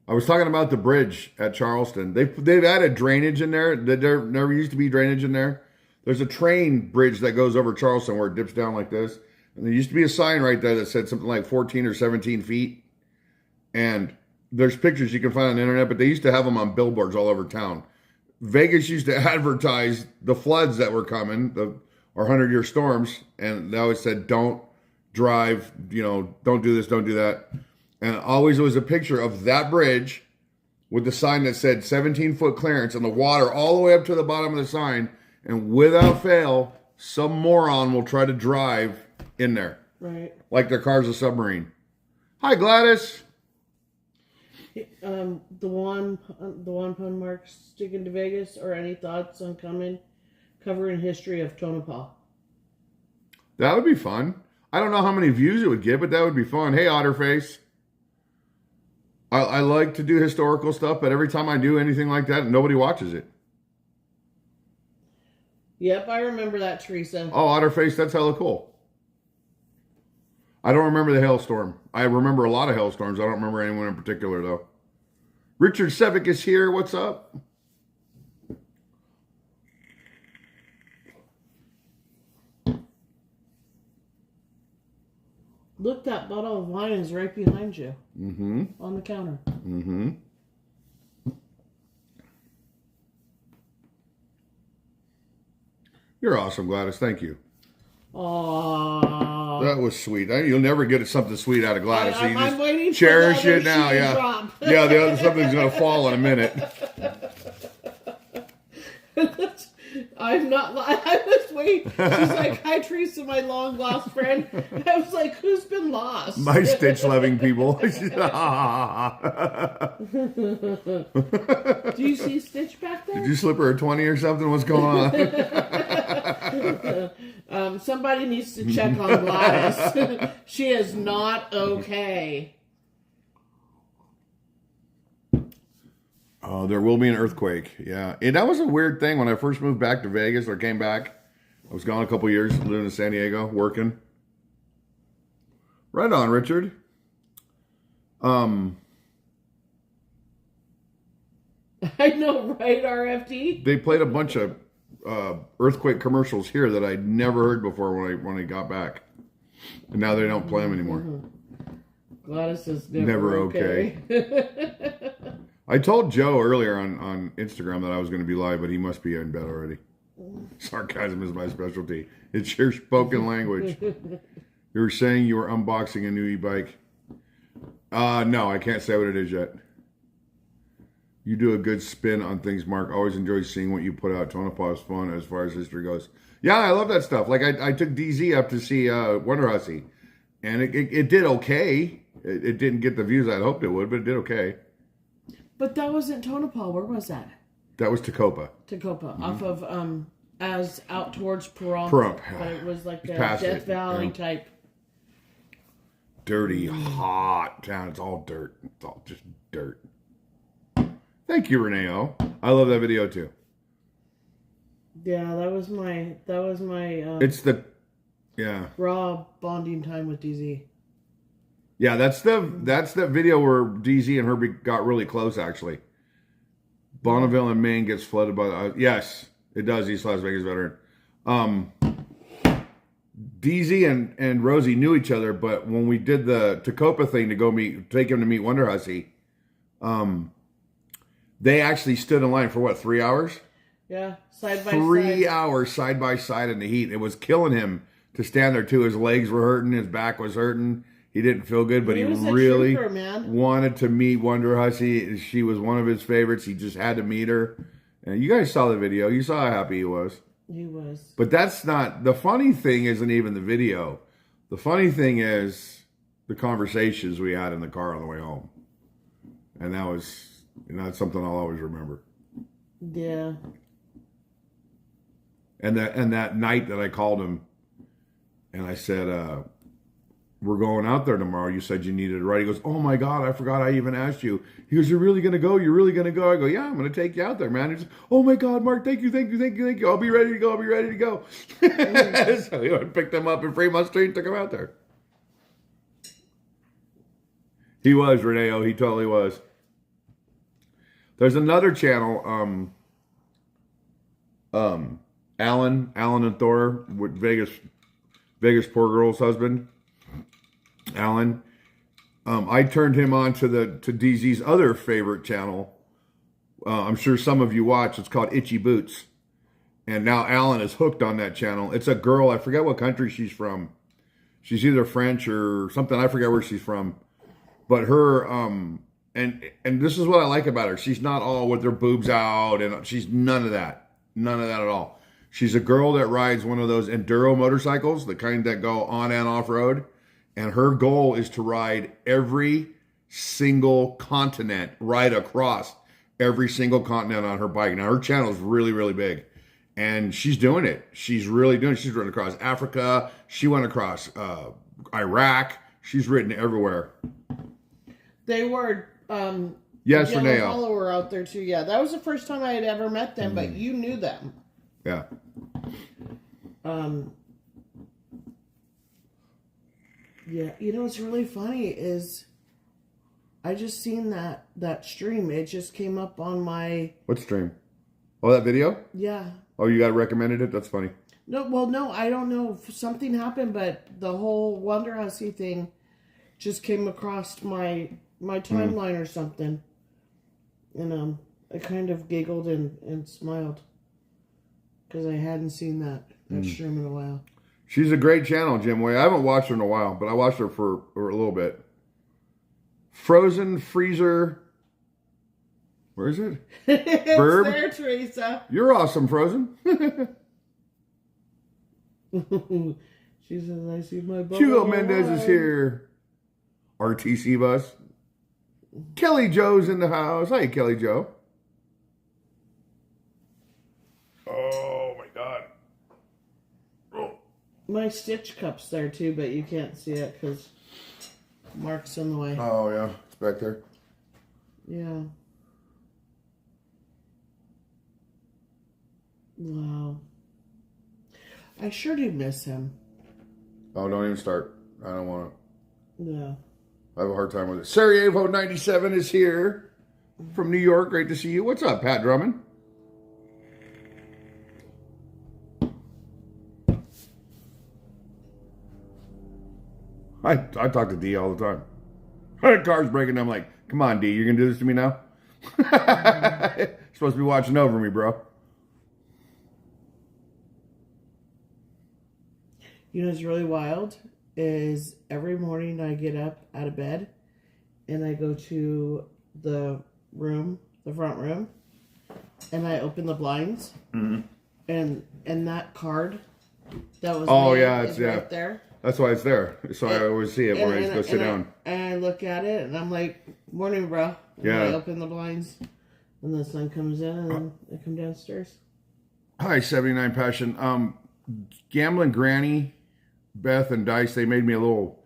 I was talking about the bridge at Charleston. They've added drainage in there. There never used to be drainage in there. There's a train bridge that goes over Charleston where it dips down like this. And there used to be a sign right there that said something like 14 or 17 feet. And there's pictures you can find on the internet, but they used to have them on billboards all over town. Vegas used to advertise the floods that were coming, our 100-year storms, and they always said, don't drive, don't do this, don't do that. And always there was a picture of that bridge with the sign that said 17-foot clearance and the water all the way up to the bottom of the sign. And without fail, some moron will try to drive in there. Right. Like their car's a submarine. Hi, Gladys. The one pun mark sticking to Vegas, or any thoughts on covering history of Tonopah? That would be fun. I don't know how many views it would get, but that would be fun. Hey, Otterface. I like to do historical stuff, but every time I do anything like that, nobody watches it. Yep, I remember that, Teresa. Oh, Otterface, that's hella cool. I don't remember the hailstorm. I remember a lot of hailstorms. I don't remember anyone in particular, though. Richard Sevick is here. What's up? Look, that bottle of wine is right behind you. Mm-hmm. On the counter. Mm-hmm. You're awesome, Gladys. Thank you. Aww. That was sweet. You'll never get something sweet out of Gladys. So I'm waiting cherish for it now. Yeah. Drop. Yeah, the other something's going to fall in a minute. I'm not lying. I was waiting. She's like, hi, Teresa, my long lost friend. I was like, who's been lost? My stitch-loving people. Do you see Stitch back there? Did you slip her a 20 or something? What's going on? Somebody needs to check on Gladys. She is not okay. Oh, there will be an earthquake. Yeah. And that was a weird thing when I first moved back to Vegas or came back. I was gone a couple years, living in San Diego, working. Right on, Richard. I know, right, RFD? They played a bunch of earthquake commercials here that I'd never heard before when I got back. And now they don't play them anymore. Mm-hmm. Gladys is never okay. I told Joe earlier on Instagram that I was going to be live, but he must be in bed already. Sarcasm is my specialty. It's your spoken language. You were saying you were unboxing a new e-bike. No, I can't say what it is yet. You do a good spin on things, Mark. Always enjoy seeing what you put out. Tonopah is fun as far as history goes. Yeah, I love that stuff. Like I took DZ up to see Wonder Hussy, and it did okay. It didn't get the views I'd hoped it would, but it did okay. But that wasn't Tonopah. Where was that? That was Tacopa. Off of as out towards Pahrump. But it was like a Death Valley type. Dirty, hot town. It's all dirt. It's all just dirt. Thank you, Reneo. I love that video too. Yeah, that was my. It's the, yeah. Raw bonding time with DZ. Yeah, that's the video where DZ and her got really close. Actually, Bonneville and Maine gets flooded by. Yes, it does. East Las Vegas veteran. DZ and Rosie knew each other, but when we did the Tacopa thing to take him to meet Wonder Hussy, They actually stood in line for what, 3 hours? Yeah, side by 3 side. hours side by side in the heat. It was killing him to stand there too. His legs were hurting, his back was hurting. He didn't feel good, but he was a really trooper, man. wanted to meet Wonder Hussy. She was one of his favorites. He just had to meet her. And you guys saw the video. You saw how happy he was. He was. But that's not, the funny thing isn't even the video. The funny thing is the conversations we had in the car on the way home. And that was, that's something I'll always remember. Yeah. And that night that I called him and I said, we're going out there tomorrow. You said you needed a ride. He goes, oh my God, I forgot I even asked you. He goes, you're really going to go? You're really going to go? I go, yeah, I'm going to take you out there, man. He goes, oh my God, Mark, thank you. I'll be ready to go. So he went and picked him up in Fremont Street and took him out there. He was, Reneo. He totally was. There's another channel, Alan and Thor, with Vegas poor girl's husband. Alan, I turned him on to DZ's other favorite channel. I'm sure some of you watch. It's called Itchy Boots, and now Alan is hooked on that channel. It's a girl. I forget what country she's from. She's either French or something. I forget where she's from. But her and this is what I like about her. She's not all with her boobs out, and she's none of that. None of that at all. She's a girl that rides one of those enduro motorcycles, the kind that go on and off road. And her goal is to ride every single continent, right across every single continent on her bike. Now, her channel is really, really big. And she's doing it. She's really doing it. She's ridden across Africa. She went across Iraq. She's ridden everywhere. They were yes, Yellow Reneo. Hollow were out there too. Yeah, that was the first time I had ever met them, but you knew them. Yeah. Yeah, you know what's really funny is I just seen that stream. It just came up on my... What stream? Oh, that video? Yeah. Oh, you got recommended it? That's funny. No, I don't know. Something happened, but the whole Wonder Hussy thing just came across my timeline or something. And I kind of giggled and smiled because I hadn't seen that stream in a while. She's a great channel, Jim Way. I haven't watched her in a while, but I watched her for a little bit. Frozen Freezer. Where is it? It's Burb? there, Teresa. You're awesome, Frozen. She says, I see my bubble. Hugo Mendez is here. RTC bus. Kelly Joe's in the house. Hi, Kelly Joe. Oh, my God. Oh. My Stitch Cup's there, too, but you can't see it because Mark's in the way. Oh, yeah. It's back there. Yeah. Wow. I sure do miss him. Oh, don't even start. I don't want to. Yeah. I have a hard time with it. Sarajevo 97 is here from New York. Great to see you. What's up, Pat Drummond? I talk to D all the time. The car's breaking down. I'm like, come on, D, you're going to do this to me now? You're supposed to be watching over me, bro. You know what's really wild is every morning I get up out of bed and I go to the room, the front room, and I open the blinds, and that card that was is right there. That's why it's there. So I always see it when I go sit down. And I look at it and I'm like, morning, bro. And I open the blinds and the sun comes in and then I come downstairs. Hi, 79 Passion. Gambling Granny, Beth, and Dice, they made me a little,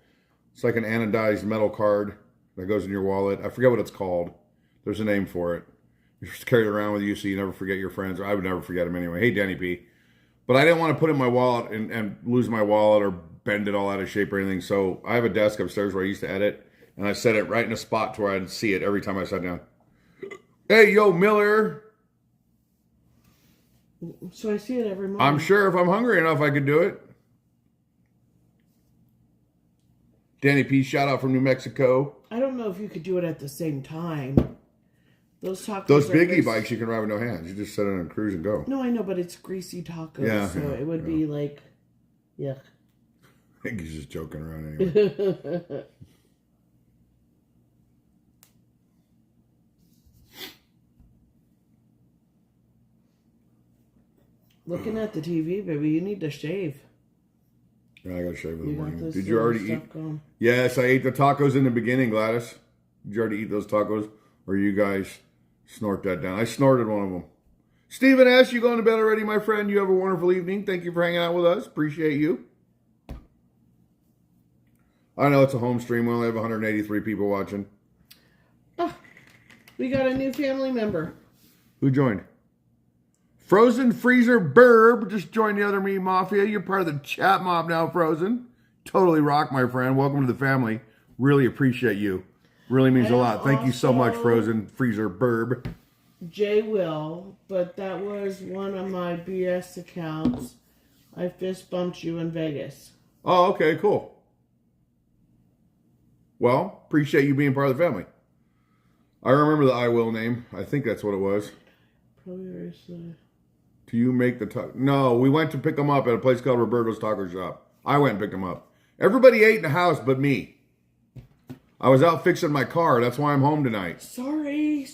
it's like an anodized metal card that goes in your wallet. I forget what it's called. There's a name for it. You just carry it around with you so you never forget your friends. Or I would never forget them anyway. Hey, Danny P. But I didn't want to put it in my wallet and lose my wallet or bend it all out of shape or anything. So I have a desk upstairs where I used to edit, and I set it right in a spot to where I'd see it every time I sat down. Hey, yo, Miller. So I see it every morning. I'm sure if I'm hungry enough, I could do it. Danny P, shout out from New Mexico. I don't know if you could do it at the same time, Those tacos. Those biggie bikes you can ride with no hands. You just set it on a cruise and go. No, I know, but it's greasy tacos, Yeah, so it would be like, yuck. I think he's just joking around anyway. Looking at the TV, baby, you need to shave. Yeah, I gotta shave in the morning. Did Did you already eat? Going. Yes, I ate the tacos in the beginning, Gladys. Did you already eat those tacos? Or you guys snort that down? I snorted one of them. Stephen S., you going to bed already, my friend? You have a wonderful evening. Thank you for hanging out with us. Appreciate you. I know it's a home stream. We only have 183 people watching. Oh, we got a new family member. Who joined? Frozen Freezer Burb just joined the Other Me Mafia. You're part of the chat mob now, Frozen. Totally rock, my friend. Welcome to the family. Really appreciate you. Really means a lot. Thank you so much, Frozen Freezer Burb. Jay Will, but that was one of my BS accounts. I fist bumped you in Vegas. Oh, okay, cool. Well, appreciate you being part of the family. I remember the I Will name. I think that's what it was. Probably very slow. Do you make the taco? No, we went to pick them up at a place called Roberto's Taco Shop. I went and picked them up. Everybody ate in the house but me. I was out fixing my car. That's why I'm home tonight. Sorry.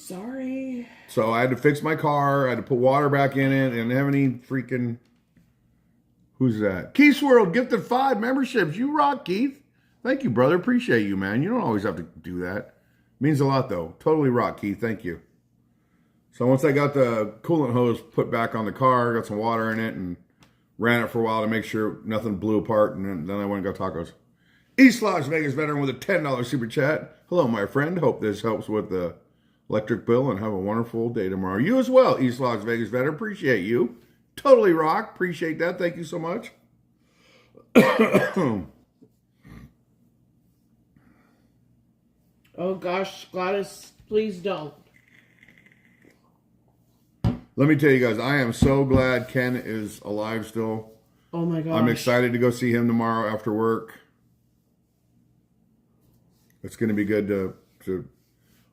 So I had to fix my car. I had to put water back in it. And have any freaking... Who's that? Keith's World gifted 5 memberships. You rock, Keith. Thank you, brother. Appreciate you, man. You don't always have to do that. Means a lot, though. Totally rock, Keith. Thank you. So once I got the coolant hose put back on the car, got some water in it, and ran it for a while to make sure nothing blew apart, and then I went and got tacos. East Las Vegas veteran with a $10 super chat. Hello, my friend. Hope this helps with the electric bill, and have a wonderful day tomorrow. You as well, East Las Vegas veteran. Appreciate you. Totally rock. Appreciate that. Thank you so much. Oh gosh, Gladys, please don't. Let me tell you guys, I am so glad Ken is alive still. Oh my gosh. I'm excited to go see him tomorrow after work. It's going to be good to...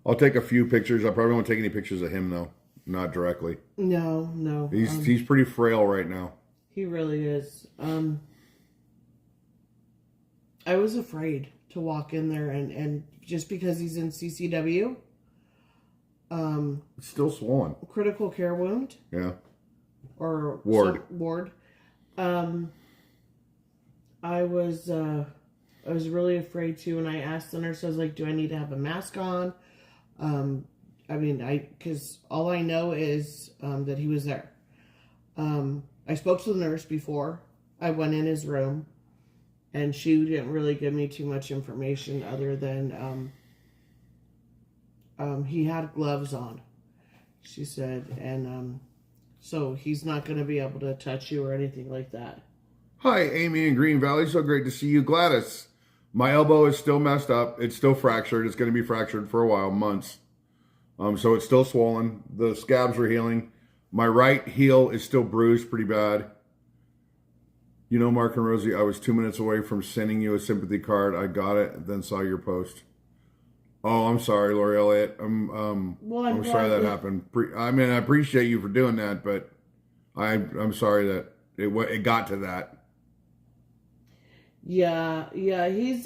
I'll take a few pictures. I probably won't take any pictures of him, though. Not directly. No. He's pretty frail right now. He really is. I was afraid to walk in there and just because he's in CCW. It's still swollen. Critical care wound. Yeah. Or ward. Ward. I was really afraid too, and I asked the nurse, I was like, do I need to have a mask on? Because all I know is that he was there. I spoke to the nurse before I went in his room, and she didn't really give me too much information other than he had gloves on, she said, and so he's not going to be able to touch you or anything like that. Hi, Amy in Green Valley. So great to see you. Gladys, my elbow is still messed up. It's still fractured. It's going to be fractured for a while, months. So it's still swollen. The scabs are healing. My right heel is still bruised pretty bad. You know, Mark and Rosie, I was 2 minutes away from sending you a sympathy card. I got it, then saw your post. Oh, I'm sorry, Lori Elliott. I'm sorry that happened. I appreciate you for doing that, but I'm sorry that it got to that. Yeah, he's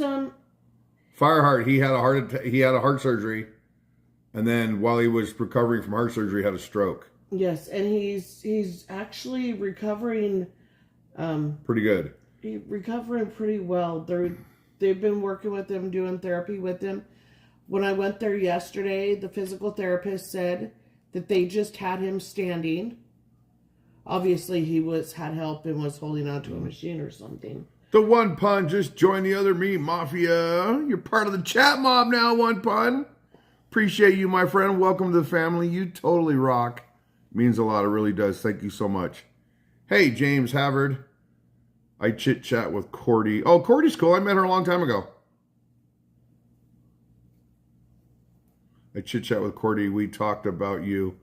Fireheart. He had a heart surgery, and then while he was recovering from heart surgery, had a stroke. Yes, and he's actually recovering. Pretty good. He's recovering pretty well. They've been working with him, doing therapy with him. When I went there yesterday, the physical therapist said that they just had him standing. Obviously, he had help and was holding onto a machine or something. The One Pun just joined the Other Me Mafia. You're part of the chat mob now, One Pun. Appreciate you, my friend. Welcome to the family. You totally rock. Means a lot. It really does. Thank you so much. Hey, James Havard. I chit-chat with Cordy. Oh, Cordy's cool. I met her a long time ago. I chit-chat with Cordy. We talked about you.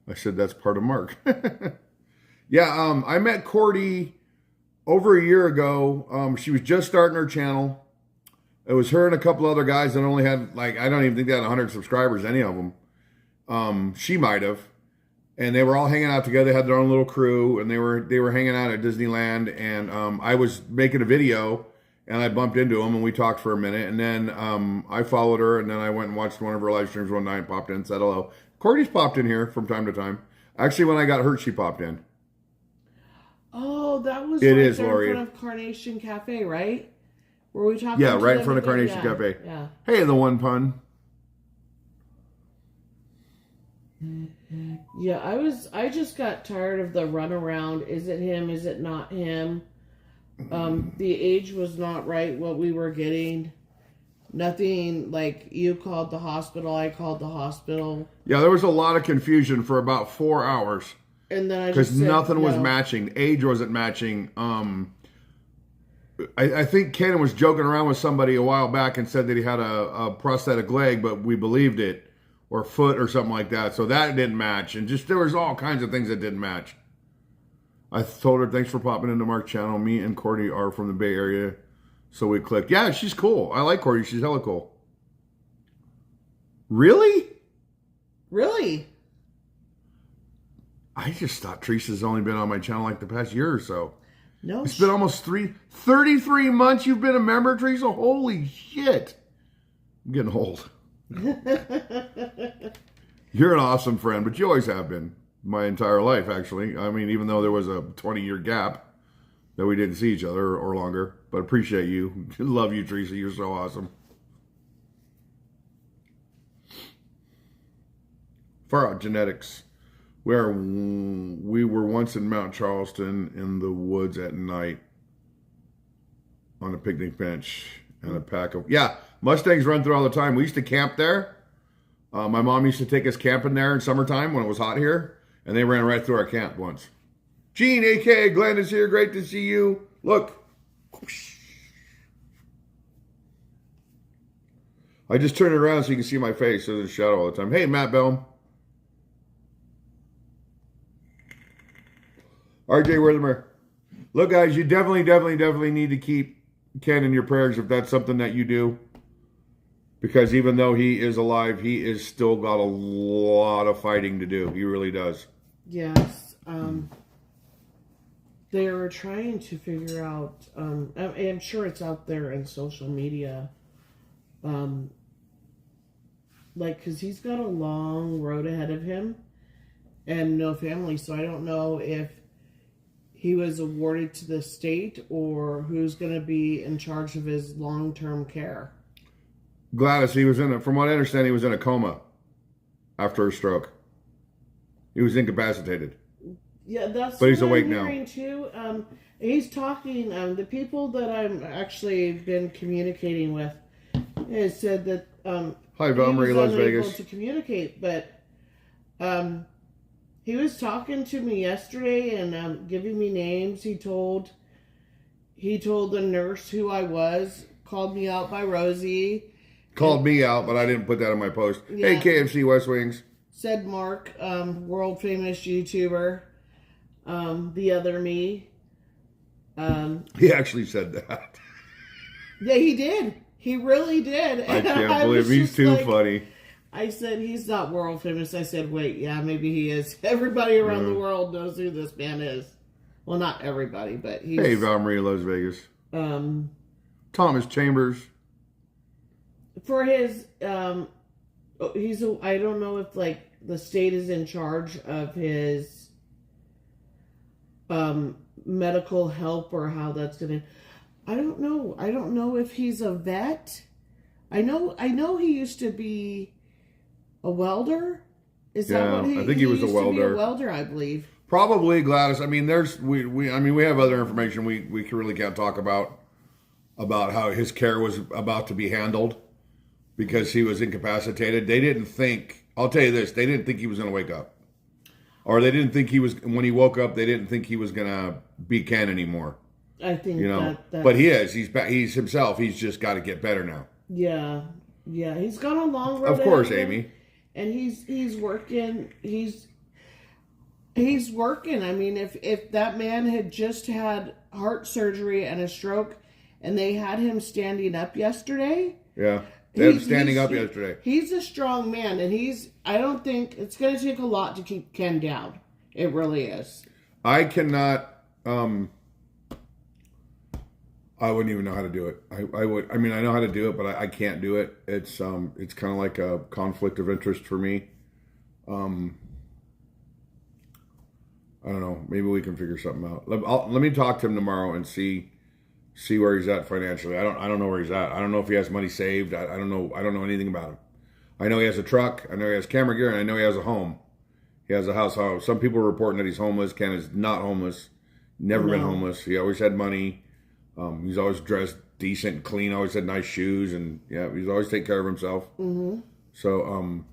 I said, that's part of Mark. Yeah, I met Cordy over a year ago. She was just starting her channel. It was her and a couple other guys that only had, I don't even think they had 100 subscribers, any of them. She might have. And they were all hanging out together. They had their own little crew, and they were hanging out at Disneyland. And I was making a video, and I bumped into them, and we talked for a minute. And then I followed her, and then I went and watched one of her live streams one night, popped in, said hello. Courtney's popped in here from time to time. Actually, when I got hurt, she popped in. Oh, that was It right is, there Lori. in front of Carnation Cafe, right? Were we talking? Yeah, to right in them front of again? Carnation Cafe. Yeah. Hey, the one pun. Yeah, I just got tired of the runaround. Is it him? Is it not him? The age was not right, what we were getting. Nothing, like, you called the hospital, I called the hospital. Yeah, there was a lot of confusion for about 4 hours. And then I just Because said, nothing was no. matching. Age wasn't matching. I think Ken was joking around with somebody a while back and said that he had a prosthetic leg, but we believed it. Or foot or something like that. So that didn't match. And just there was all kinds of things that didn't match. I told her, thanks for popping into Mark's channel. Me and Courtney are from the Bay Area. So we clicked. Yeah, she's cool. I like Courtney. She's hella cool. Really? Really? I just thought Teresa's only been on my channel like the past year or so. No. It's been almost 33 months you've been a member, Teresa? Holy shit. I'm getting old. You're an awesome friend, but you always have been my entire life, actually. I mean, even though there was a 20-year gap that we didn't see each other or longer, but appreciate you. Love you, Teresa. You're so awesome. Far Out Genetics, where we were once in Mount Charleston in the woods at night on a picnic bench and a pack of... Yeah, Mustangs run through all the time. We used to camp there. My mom used to take us camping there in summertime when it was hot here, and they ran right through our camp once. Gene, a.k.a. Glenn, is here. Great to see you. Look. I just turned it around so you can see my face. There's a shadow all the time. Hey, Matt Bellum. RJ Werther. Look, guys, you definitely need to keep Ken in your prayers if that's something that you do. Because even though he is alive, he is still got a lot of fighting to do. He really does. Yes. They were trying to figure out, I'm sure it's out there in social media, like, because he's got a long road ahead of him and no family, so I don't know if he was awarded to the state or who's going to be in charge of his long-term care. Gladys, he was from what I understand, he was in a coma after a stroke. He was incapacitated. Yeah, that's but he's what awake I'm now. hearing too. He's talking. The people that I'm actually been communicating with has said that Hi, Valerie, Las Vegas. to communicate, but he was talking to me yesterday and giving me names. He told the nurse who I was, called me out by Rosie. Called me out, but I didn't put that in my post. Yeah. Hey, KFC West Wings. Said Mark, world famous YouTuber, the other me. He actually said that. Yeah, he did. He really did. I And can't believe was he's just too like, funny. I said, he's not world famous. I said, wait, yeah, maybe he is. Everybody around the world knows who this man is. Well, not everybody, but he's... Hey, Valerie, Las Vegas. Thomas Chambers. For his... I don't know if, like, the state is in charge of his medical help or how that's going to... I don't know. I don't know if he's a vet. I know he used to be a welder. Is that what he? I think he was a used to be welder. a welder, I believe. Probably, Gladys. I mean, we have other information we really can't talk about how his care was about to be handled because he was incapacitated. They didn't think. I'll tell you this. They didn't think he was going to wake up, or they didn't think he was. When he woke up, they didn't think he was going to be Ken anymore. I think that but he is. He's himself. He's just got to get better now. Yeah. He's got a long road. Of course, ahead of him, Amy. and he's working. He's working. I mean, if that man had just had heart surgery and a stroke, and they had him standing up yesterday, Yeah. They had him standing up yesterday. He's a strong man, and I don't think it's going to take a lot to keep Ken down. It really is. I cannot, I wouldn't even know how to do it. I know how to do it, but I can't do it. It's kind of like a conflict of interest for me. I don't know. Maybe we can figure something out. Let me talk to him tomorrow and see where he's at financially. I don't know where he's at. I don't know if he has money saved. I don't know anything about him. I know he has a truck. I know he has camera gear, and I know he has a home. He has a house. Some people are reporting that he's homeless. Ken is not homeless. Never been homeless. He always had money. He's always dressed decent, clean. Always had nice shoes, and he's always taken care of himself. Mm-hmm. So,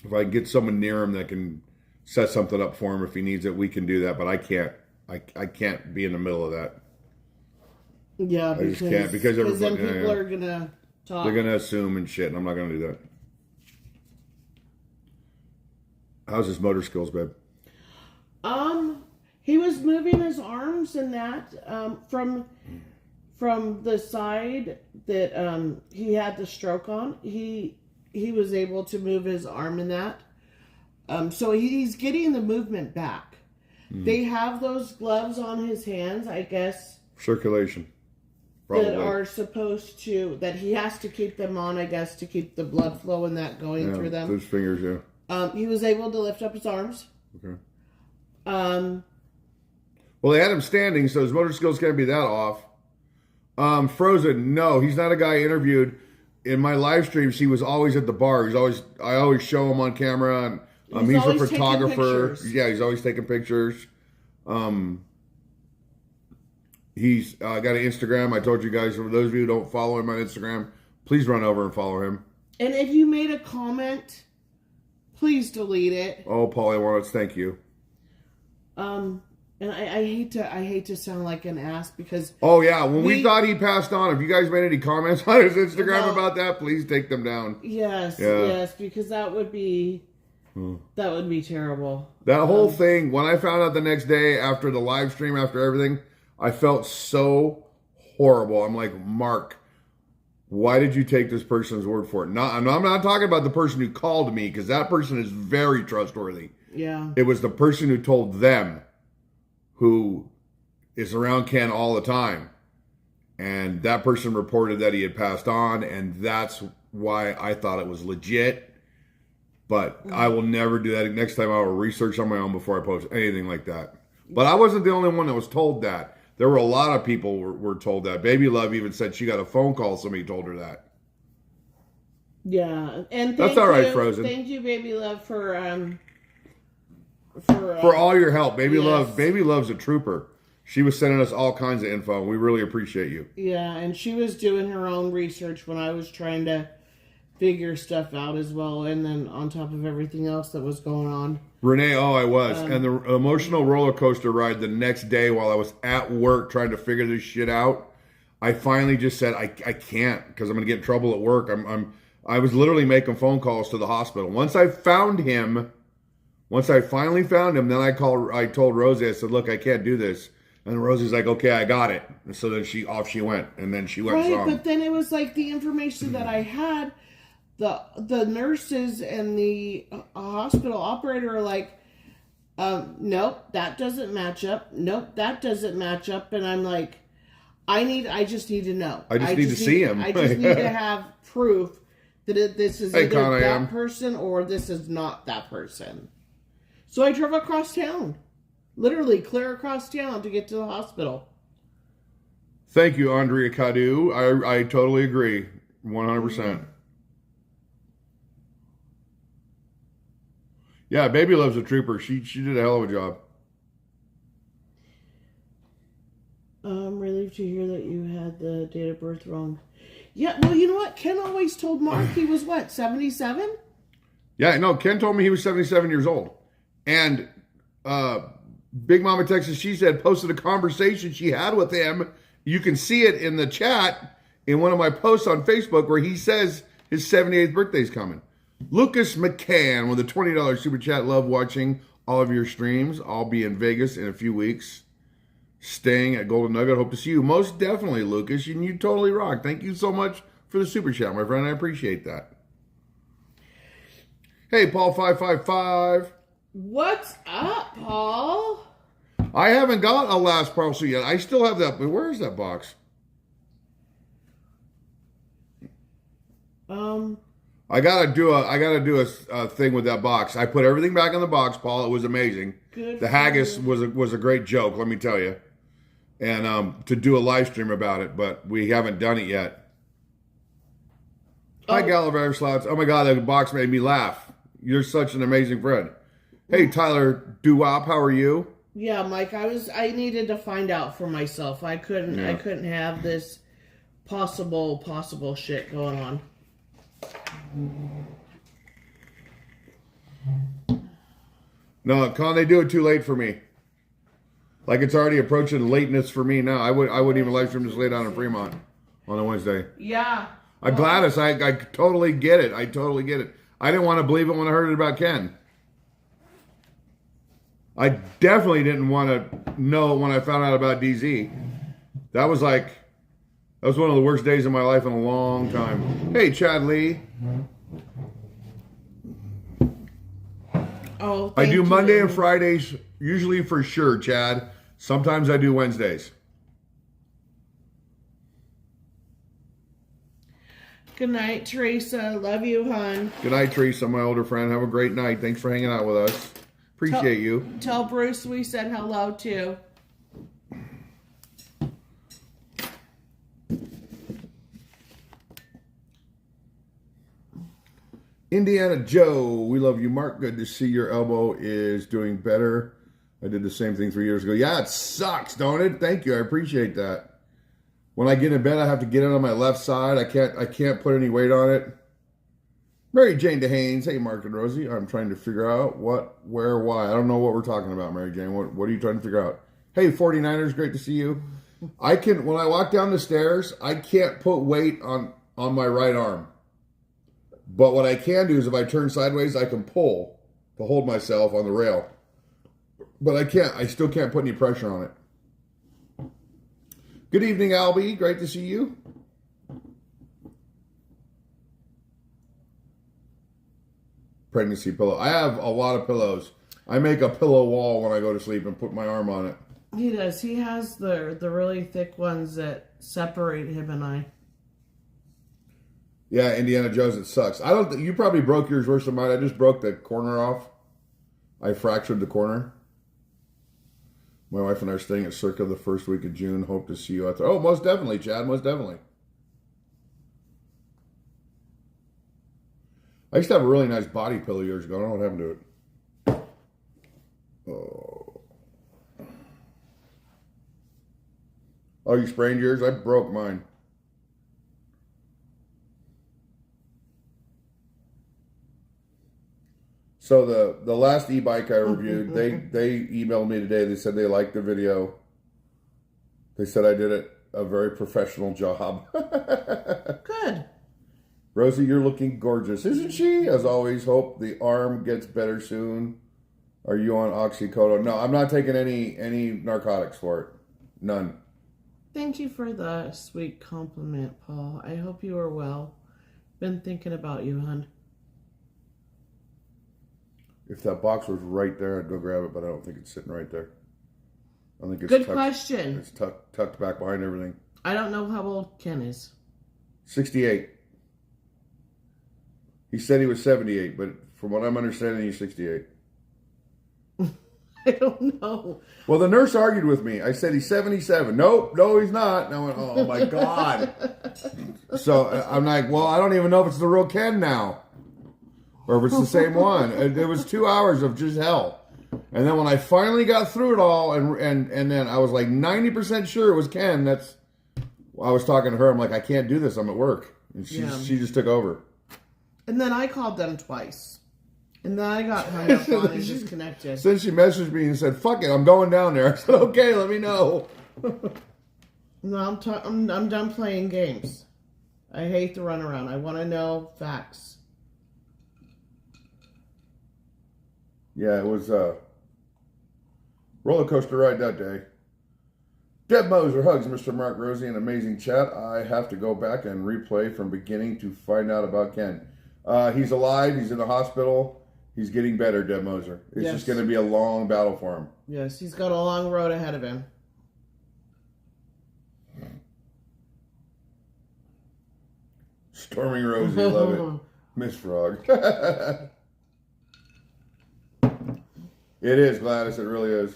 if I can get someone near him that can set something up for him if he needs it, we can do that. But I can't. I can't be in the middle of that. Yeah, I just can't because everybody. Then people are gonna talk. They're gonna assume and shit, and I'm not gonna do that. How's his motor skills, babe? He was moving his arms and that from the side that he had the stroke on. He was able to move his arm in that. So he's getting the movement back. They have those gloves on his hands, I guess. Circulation. Probably. That are supposed to, that he has to keep them on, I guess, to keep the blood flow and that going through them. Those fingers, he was able to lift up his arms. Okay. Well, they had him standing, so his motor skills can't be that off. Frozen, no, he's not a guy I interviewed. In my live streams, he was always at the bar. I always show him on camera, and he's a photographer. Yeah, he's always taking pictures. He's got an Instagram. I told you guys, for those of you who don't follow him on Instagram, please run over and follow him. And if you made a comment, please delete it. Oh, Paulie Wallets, thank you. And I hate to sound like an ass because when we thought he passed on, if you guys made any comments on his Instagram about that, please take them down. Yes, because that would be terrible. That whole thing, when I found out the next day after the live stream, after everything, I felt so horrible. I'm like, Mark, why did you take this person's word for it? I'm not talking about the person who called me, because that person is very trustworthy. Yeah. It was the person who told them, who is around Ken all the time. And that person reported that he had passed on, and that's why I thought it was legit. But I will never do that. Next time I will research on my own before I post anything like that. But I wasn't the only one that was told that. There were a lot of people were told that. Baby Love even said she got a phone call. Somebody told her that. Yeah, and that's all right, Frozen. Thank you, Baby Love, for all your help. Baby Love's a trooper. She was sending us all kinds of info. We really appreciate you. Yeah, and she was doing her own research when I was trying to figure stuff out as well, and then on top of everything else that was going on. Renee, I was. And the emotional roller coaster ride the next day while I was at work trying to figure this shit out, I finally just said, I can't, because I'm going to get in trouble at work. I was literally making phone calls to the hospital. Once I finally found him, then I told Rosie, I said, look, I can't do this. And Rosie's like, okay, I got it. And so then off she went. And then she went and saw him. But then it was like the information that I had, the nurses and the hospital operator are like, nope, that doesn't match up. Nope, that doesn't match up. And I'm like, I just need to know. I just need to see him. I just need to have proof that this is either that person or this is not that person. So I drove across town. Literally clear across town to get to the hospital. Thank you, Andrea Cadu. I totally agree. 100%. Yeah, Baby Love's a trooper. She did a hell of a job. I'm relieved to hear that you had the date of birth wrong. Yeah, well, you know what? Ken always told Mark he was, 77? Yeah, no, Ken told me he was 77 years old. And Big Mama Texas, she said, posted a conversation she had with him. You can see it in the chat in one of my posts on Facebook where he says his 78th birthday's coming. Lucas McCann with a $20 super chat. Love watching all of your streams. I'll be in Vegas in a few weeks, staying at Golden Nugget. Hope to see you. Most definitely, Lucas. You totally rock. Thank you so much for the super chat, my friend. I appreciate that. Hey, Paul555. What's up, Paul? I haven't got a last parcel yet. I still have that. But where is that box? I gotta do a thing with that box. I put everything back in the box, Paul. It was amazing. Good. The haggis was a great joke, let me tell you. And to do a live stream about it, but we haven't done it yet. Hi, Gallivant Slots. Oh my God, that box made me laugh. You're such an amazing friend. Hey, Tyler Duwop, how are you? Yeah, Mike. I needed to find out for myself. I couldn't have this possible shit going on. No, Con, they do it too late for me. Like it's already approaching lateness for me now. I wouldn't even live stream this late on in Fremont on a Wednesday. Yeah. Gladys, I totally get it. I totally get it. I didn't want to believe it when I heard it about Ken. I definitely didn't want to know it when I found out about DZ. That was one of the worst days of my life in a long time. Hey, Chad Lee. Oh, I do Monday and Fridays, usually for sure, Chad. Sometimes I do Wednesdays. Good night, Teresa. Love you, hon. Good night, Teresa, my older friend. Have a great night. Thanks for hanging out with us. Appreciate you. Tell Bruce we said hello, too. Indiana Joe, we love you, Mark. Good to see your elbow is doing better. I did the same thing 3 years ago. Yeah, it sucks, don't it? Thank you. I appreciate that. When I get in bed, I have to get it on my left side. I can't put any weight on it. Mary Jane DeHanes. Hey, Mark and Rosie. I'm trying to figure out what, where, why. I don't know what we're talking about, Mary Jane. What are you trying to figure out? Hey, 49ers. Great to see you. When I walk down the stairs, I can't put weight on my right arm. But what I can do is if I turn sideways, I can pull to hold myself on the rail. But I still can't put any pressure on it. Good evening, Albie. Great to see you. Pregnancy pillow. I have a lot of pillows. I make a pillow wall when I go to sleep and put my arm on it. He does. He has the really thick ones that separate him and I. Yeah, Indiana Jones, it sucks. You probably broke yours worse than mine. I just broke the corner off. I fractured the corner. My wife and I are staying at Circa the first week of June. Hope to see you out there. Oh, most definitely, Chad. Most definitely. I used to have a really nice body pillow years ago. I don't know what happened to it. Oh, you sprained yours? I broke mine. So the last e-bike I reviewed, they emailed me today. They said they liked the video. They said I did a very professional job. Good. Rosie, you're looking gorgeous, isn't she? As always, hope the arm gets better soon. Are you on oxycodone? No, I'm not taking any narcotics for it. None. Thank you for the sweet compliment, Paul. I hope you are well. Been thinking about you, hon. If that box was right there, I'd go grab it, but I don't think it's sitting right there. I think it's good question. It's tucked back behind everything. I don't know how old Ken is. 68. He said he was 78, but from what I'm understanding, he's 68. I don't know. Well, the nurse argued with me. I said he's 77. Nope, no, he's not. And I went, oh my God. So I'm like, well, I don't even know if it's the real Ken now. Or if it's the same one. It was 2 hours of just hell. And then when I finally got through it all, and then I was like 90% sure it was Ken. I was talking to her. I'm like, I can't do this. I'm at work. And she just took over. And then I called them twice. And then I got hung up on and disconnected. Since she messaged me and said, fuck it, I'm going down there. I said, okay, let me know. No, I'm done playing games. I hate the runaround. I want to know facts. Yeah, it was a roller coaster ride that day. Deb Moser hugs Mr. Mark Rosie in amazing chat. I have to go back and replay from beginning to find out about Ken. He's alive. He's in the hospital. He's getting better, Deb Moser. It's just going to be a long battle for him. Yes, he's got a long road ahead of him. Storming Rosie, love it. Miss Frog. It is, Gladys. It really is.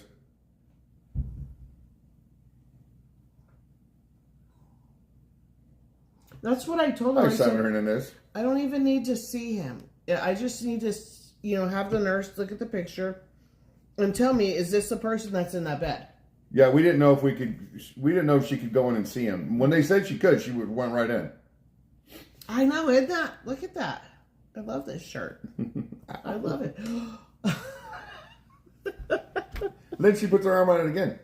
That's what I told him. Hi, Simon Hernandez. I don't even need to see him. I just need to, have the nurse look at the picture and tell me, is this the person that's in that bed? Yeah, we didn't know if we didn't know if she could go in and see him. When they said she could, she went right in. I know, isn't that? Look at that. I love this shirt. I love it. Then she puts her arm on it again.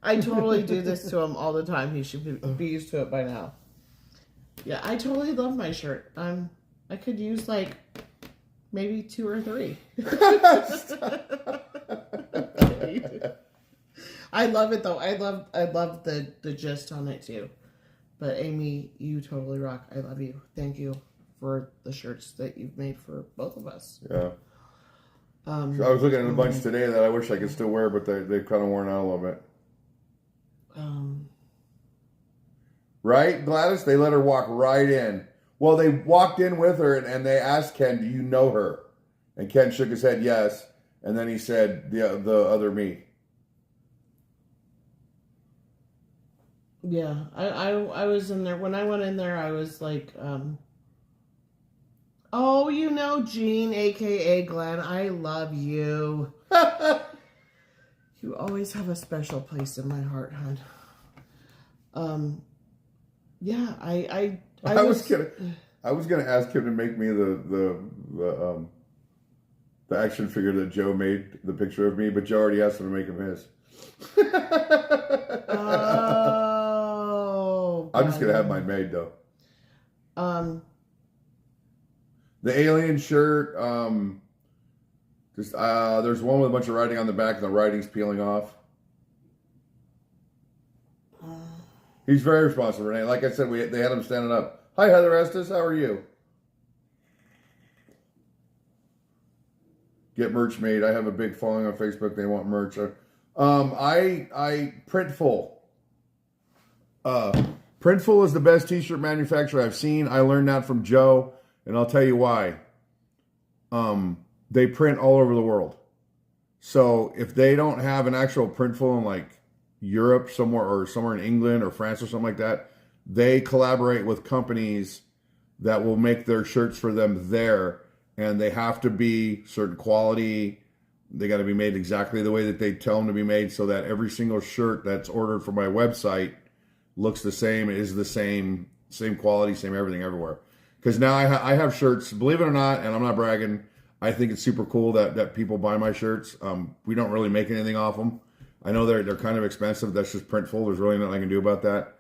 I totally do this to him all the time. He should be used to it by now. Yeah, I totally love my shirt. I could use like maybe 2 or 3. I love it though. I love the gist on it too. But Amy, you totally rock. I love you. Thank you for the shirts that you've made for both of us. Yeah. I was looking at a bunch today that I wish I could still wear, but they've kind of worn out a little bit. Right, Gladys? They let her walk right in. Well, they walked in with her and they asked Ken, "Do you know her?" And Ken shook his head, yes. And then he said, "The other me." Yeah, I was in there. When I went in there, I was like, oh, Jean, a.k.a. Glenn, I love you. You always have a special place in my heart, hon. Yeah, I was gonna ask him to make me the action figure that Joe made, the picture of me, but Joe already asked him to make him his. Oh, I'm just gonna have mine made though. The alien shirt, there's one with a bunch of writing on the back and the writing's peeling off. He's very responsive, Renee. Like I said, they had him standing up. Hi, Heather Estes. How are you? Get merch made. I have a big following on Facebook. They want merch. I Printful. Printful is the best t-shirt manufacturer I've seen. I learned that from Joe, and I'll tell you why. They print all over the world. So if they don't have an actual Printful in like Europe somewhere or somewhere in England or France or something like that, they collaborate with companies that will make their shirts for them there, and they have to be certain quality. They got to be made exactly the way that they tell them to be made, so that every single shirt that's ordered from my website looks the same, is the same quality, same everything everywhere. Because now I have shirts, believe it or not, and I'm not bragging, I think it's super cool that people buy my shirts. We don't really make anything off them. I know they're kind of expensive. That's just Printful. There's really nothing I can do about that.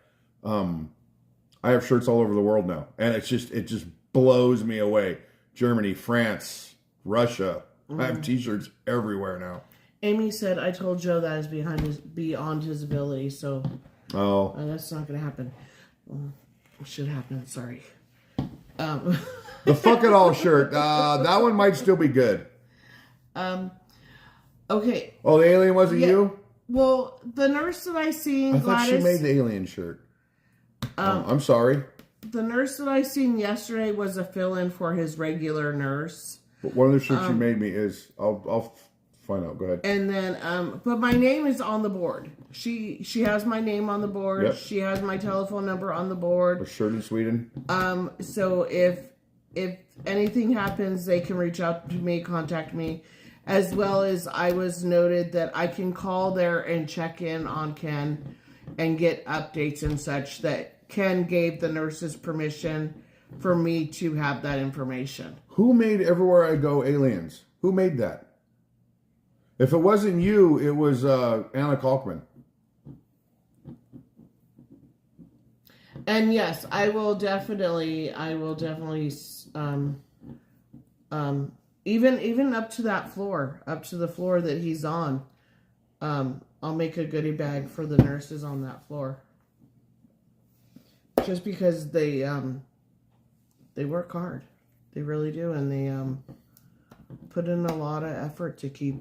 I have shirts all over the world now, and it just blows me away. Germany, France, Russia. I have t-shirts everywhere now. Amy said, I told Joe that is beyond his ability, so that's not going to happen. It should happen, sorry. The fuck it all shirt. That one might still be good. Okay. Oh, the alien wasn't you? Well, the nurse that I seen, I thought she made the alien shirt. I'm sorry. The nurse that I seen yesterday was a fill-in for his regular nurse. But one of the shirts you made me is, I'll find out. Go ahead. And then, but my name is on the board. She has my name on the board. Yep. She has my telephone number on the board. A shirt in Sweden. So if anything happens, they can reach out to me, contact me. As well as I was noted that I can call there and check in on Ken and get updates and such, that Ken gave the nurses permission for me to have that information. Who made Everywhere I Go aliens? Who made that? If it wasn't you, it was Anna Kalkman. And yes, I will definitely even up to that floor, up to the floor that he's on. I'll make a goodie bag for the nurses on that floor. Just because they work hard. They really do, and they put in a lot of effort to keep,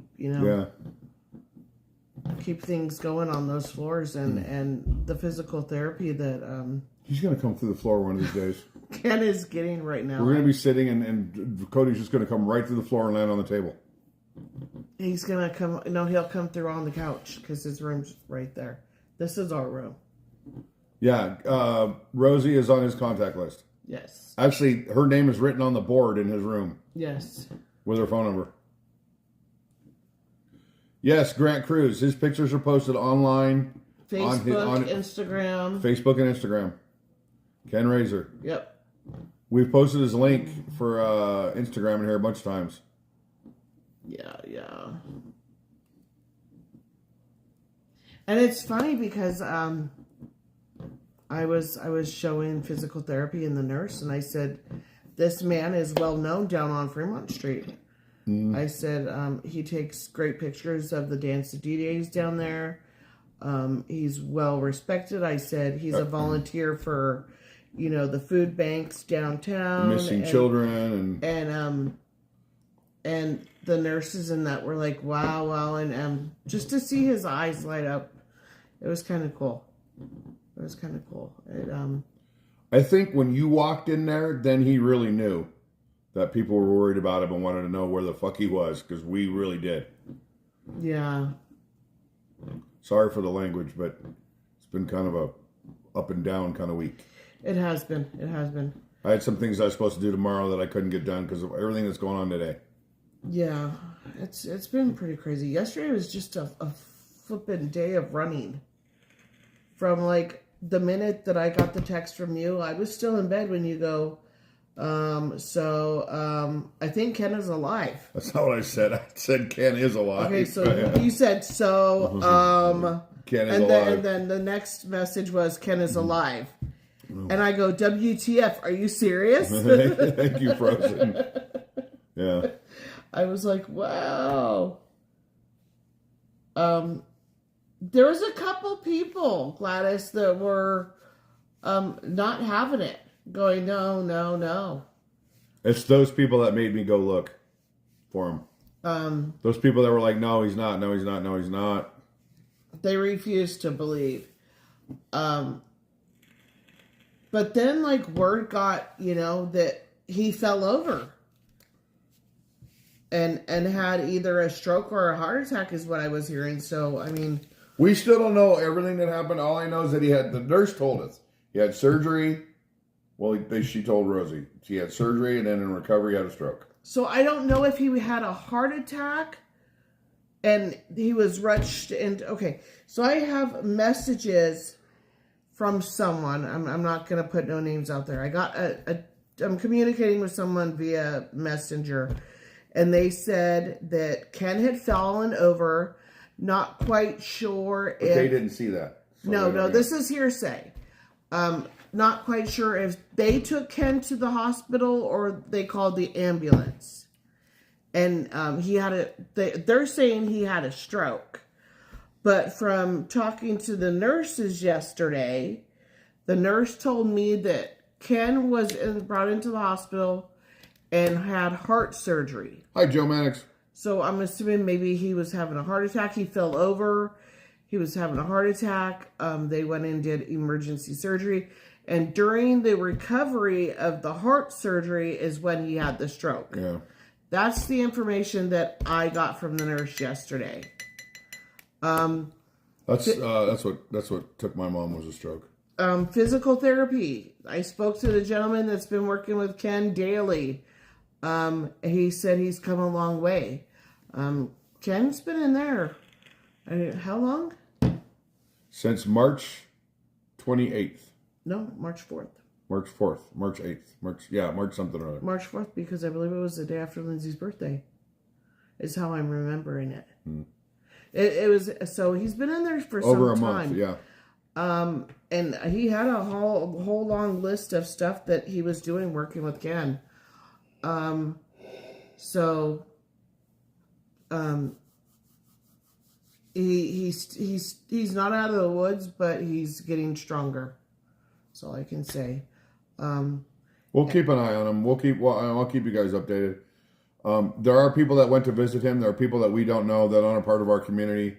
keep things going on those floors, and the physical therapy that he's gonna come through the floor one of these days. Ken is getting right now. We're gonna be sitting, and Cody's just gonna come right through the floor and land on the table. He's gonna come. No, he'll come through on the couch because his room's right there. This is our room. Yeah, Rosie is on his contact list. Yes. Actually, her name is written on the board in his room. Yes. With her phone number. Yes, Grant Cruz. His pictures are posted online. Facebook, Instagram. Facebook and Instagram. Ken Razor. Yep. We've posted his link for Instagram in here a bunch of times. Yeah. And it's funny because I was showing physical therapy in the nurse, and I said, this man is well known down on Fremont Street. I said, he takes great pictures of the Dance to D-Days down there. He's well respected. I said, he's a volunteer for, the food banks downtown. Missing children. And the nurses and that were like, wow. And just to see his eyes light up, it was kind of cool. I think when you walked in there, then he really knew that people were worried about him and wanted to know where the fuck he was, because we really did. Yeah. Sorry for the language, but it's been kind of a up and down kind of week. It has been. I had some things I was supposed to do tomorrow that I couldn't get done because of everything that's going on today. Yeah, it's been pretty crazy. Yesterday was just a flippin' day of running. From like the minute that I got the text from you, I was still in bed when you go, I think Ken is alive. That's not what I said. I said Ken is alive. Okay, so you said Ken is alive. And then the next message was Ken is alive. And I go, WTF, are you serious? Thank you, Frozen. Yeah. I was like, wow. There was a couple people, Gladys, that were not having it. Going, no. It's those people that made me go look for him. Those people that were like, no, he's not. They refused to believe. But then, like, word got, that he fell over. And had either a stroke or a heart attack is what I was hearing. So, I mean... We still don't know everything that happened. All I know is that the nurse told us. He had surgery. Well, she told Rosie. He had surgery, and then in recovery, he had a stroke. So I don't know if he had a heart attack and he was rushed into... Okay, so I have messages from someone. I'm not going to put no names out there. I got I'm communicating with someone via Messenger, and they said that Ken had fallen over, not quite sure if... They didn't see that. So no, this is hearsay. Not quite sure if they took Ken to the hospital or they called the ambulance. And they're saying he had a stroke. But from talking to the nurses yesterday, the nurse told me that Ken was brought into the hospital and had heart surgery. Hi, Joe Mannix. So I'm assuming maybe he was having a heart attack. He fell over. He was having a heart attack. They went and did emergency surgery. And during the recovery of the heart surgery is when he had the stroke. Yeah. That's the information that I got from the nurse yesterday. That's what took my mom was a stroke. Physical therapy. I spoke to the gentleman that's been working with Ken daily. He said he's come a long way. Ken's been in there. How long? Since March 28th. No, March 4th. March 4th. March 8th. March something or other. March 4th, because I believe it was the day after Lindsay's birthday. Is how I'm remembering it. It was, so he's been in there for some time. Over a month, yeah. And he had a whole long list of stuff that he was doing working with Ken. he's not out of the woods, but he's getting stronger. That's all I can say. We'll keep an eye on him. I'll keep you guys updated. There are people that went to visit him. There are people that we don't know that aren't a part of our community.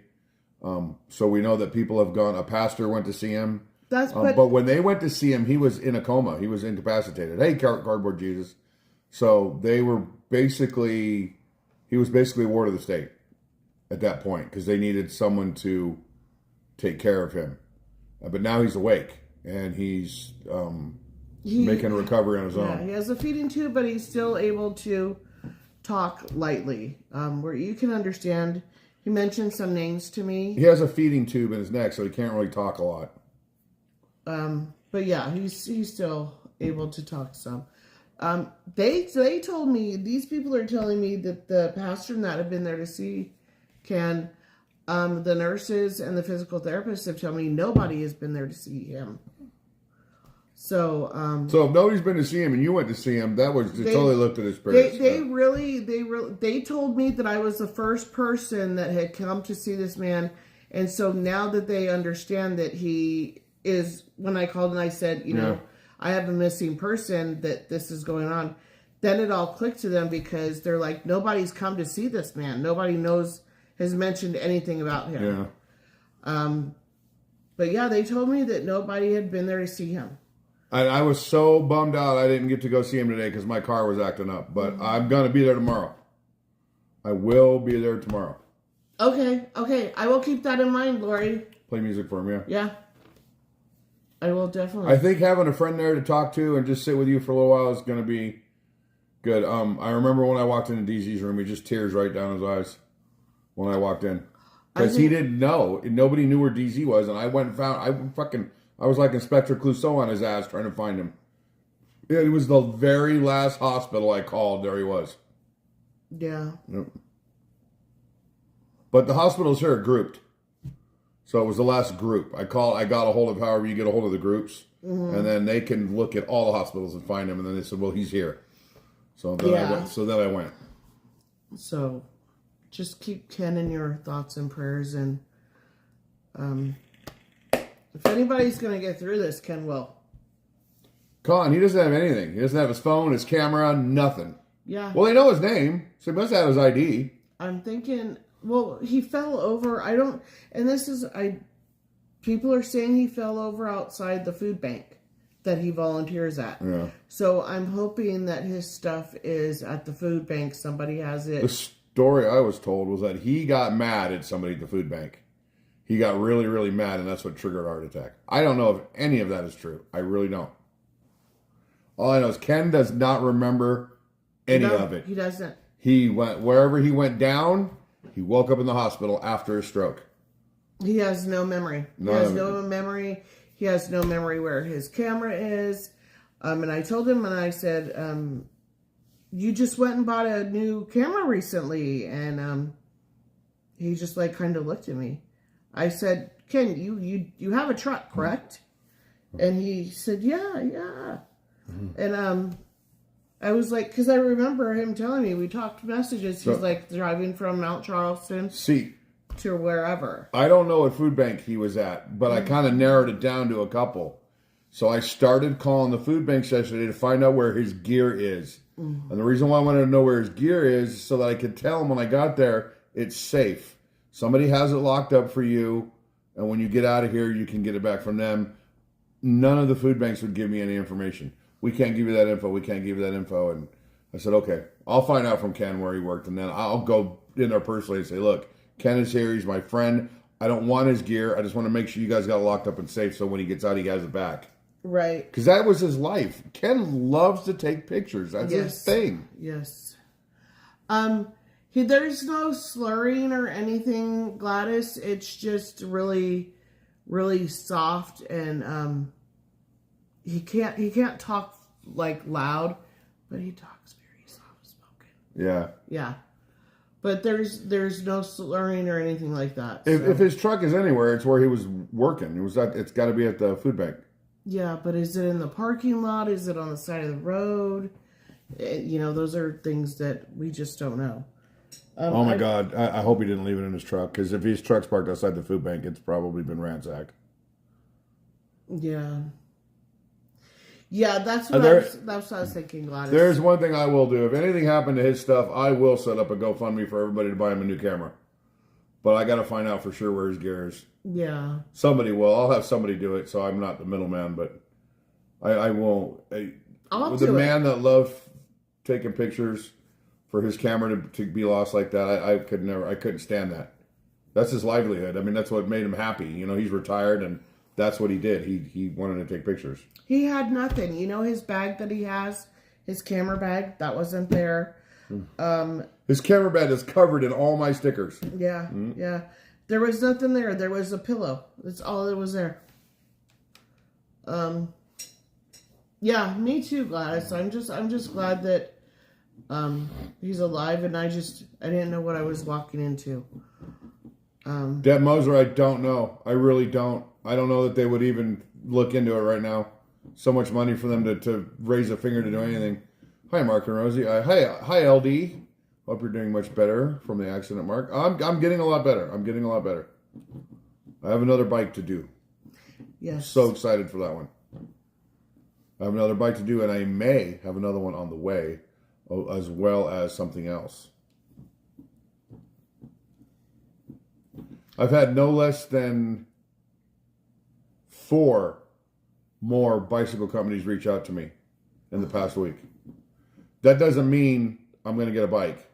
So we know that people have gone. A pastor went to see him. But when they went to see him, he was in a coma. He was incapacitated. Hey, Cardboard Jesus. So they were basically, he was basically a ward of the state at that point because they needed someone to take care of him. But now he's awake and he's making a recovery on his own. Yeah, he has a feeding tube, but he's still able to talk lightly, where you can understand. He mentioned some names to me. He has a feeding tube in his neck, so he can't really talk a lot. But yeah, he's still able to talk some. They told me, these people are telling me that the pastor that have been there to see Ken, the nurses and the physical therapists have told me nobody has been there to see him. So if nobody's been to see him and you went to see him, that was totally looked at his spirits. They told me that I was the first person that had come to see this man, and so now that they understand that he is, when I called and I said, you know, I have a missing person, that this is going on, then it all clicked to them because they're like, nobody's come to see this man. Nobody has mentioned anything about him. Yeah. But yeah, they told me that nobody had been there to see him. I was so bummed out I didn't get to go see him today because my car was acting up. But I'm going to be there tomorrow. I will be there tomorrow. Okay. I will keep that in mind, Lori. Play music for him, yeah. Yeah. I will definitely. I think having a friend there to talk to and just sit with you for a little while is going to be good. I remember when I walked into DZ's room, he just tears right down his eyes when I walked in. Because he didn't know. Nobody knew where DZ was. And I went and found... I was like Inspector Clouseau on his ass trying to find him. It was the very last hospital I called. There he was. Yeah. Yep. But the hospitals here are grouped. So it was the last group. I got a hold of however you get a hold of the groups. Mm-hmm. And then they can look at all the hospitals and find him. And then they said, well, he's here. So then I went. So just keep Ken in your thoughts and prayers. And if anybody's going to get through this, Ken will. Con, he doesn't have anything. He doesn't have his phone, his camera, nothing. Yeah. Well, they know his name, so he must have his ID. I'm thinking, well, he fell over. People are saying he fell over outside the food bank that he volunteers at. Yeah. So I'm hoping that his stuff is at the food bank. Somebody has it. The story I was told was that he got mad at somebody at the food bank. He got really, really mad, and that's what triggered a heart attack. I don't know if any of that is true. I really don't. All I know is Ken does not remember any of it. He doesn't. He went, wherever he went down, he woke up in the hospital after a stroke. He has no memory. He has no memory. He has no memory where his camera is. And I told him, and I said, you just went and bought a new camera recently. And he just like kind of looked at me. I said, Ken, you have a truck, correct? And he said, yeah. Mm-hmm. And I was like, because I remember him telling me, we talked messages. He's like driving from Mount Charleston to wherever. I don't know what food bank he was at, but I kind of narrowed it down to a couple. So I started calling the food bank yesterday to find out where his gear is. Mm-hmm. And the reason why I wanted to know where his gear is so that I could tell him when I got there, it's safe. Somebody has it locked up for you, and when you get out of here, you can get it back from them. None of the food banks would give me any information. We can't give you that info. We can't give you that info. And I said, okay, I'll find out from Ken where he worked, and then I'll go in there personally and say, look, Ken is here. He's my friend. I don't want his gear. I just want to make sure you guys got it locked up and safe so when he gets out, he has it back. Right. Because that was his life. Ken loves to take pictures. That's his thing. Yes. There's no slurring or anything, Gladys. It's just really, really soft, and he can't talk like loud, but he talks very soft spoken. Yeah. Yeah. But there's no slurring or anything like that. If his truck is anywhere, it's where he was working. It's got to be at the food bank. Yeah, but is it in the parking lot? Is it on the side of the road? Those are things that we just don't know. Oh my God! I hope he didn't leave it in his truck, because if his truck's parked outside the food bank, it's probably been ransacked. Yeah. Yeah, that's what I was thinking, Gladys. There's one thing I will do. If anything happened to his stuff, I will set up a GoFundMe for everybody to buy him a new camera. But I got to find out for sure where his gear is. Yeah. Somebody will. I'll have somebody do it, so I'm not the middleman. But I won't. The man that loved taking pictures for his camera to be lost like that, I couldn't stand that. That's his livelihood. I mean, that's what made him happy. You know, he's retired, and that's what he did. He wanted to take pictures. He had nothing. You know, his bag that he has, his camera bag, that wasn't there. His camera bag is covered in all my stickers. Yeah, yeah. There was nothing there. There was a pillow. That's all that was there. Yeah, me too, Gladys. I'm just glad that he's alive, and I didn't know what I was walking into. Deb Moser, I don't know. I really don't. I don't know that they would even look into it right now. So much money for them to raise a finger to do anything. Hi, Mark and Rosie. Hi, LD. Hope you're doing much better from the accident, Mark. I'm getting a lot better. I have another bike to do. Yes. So excited for that one. I have another bike to do, and I may have another one on the way, as well as something else. I've had no less than 4 more bicycle companies reach out to me in the past week. That doesn't mean I'm going to get a bike.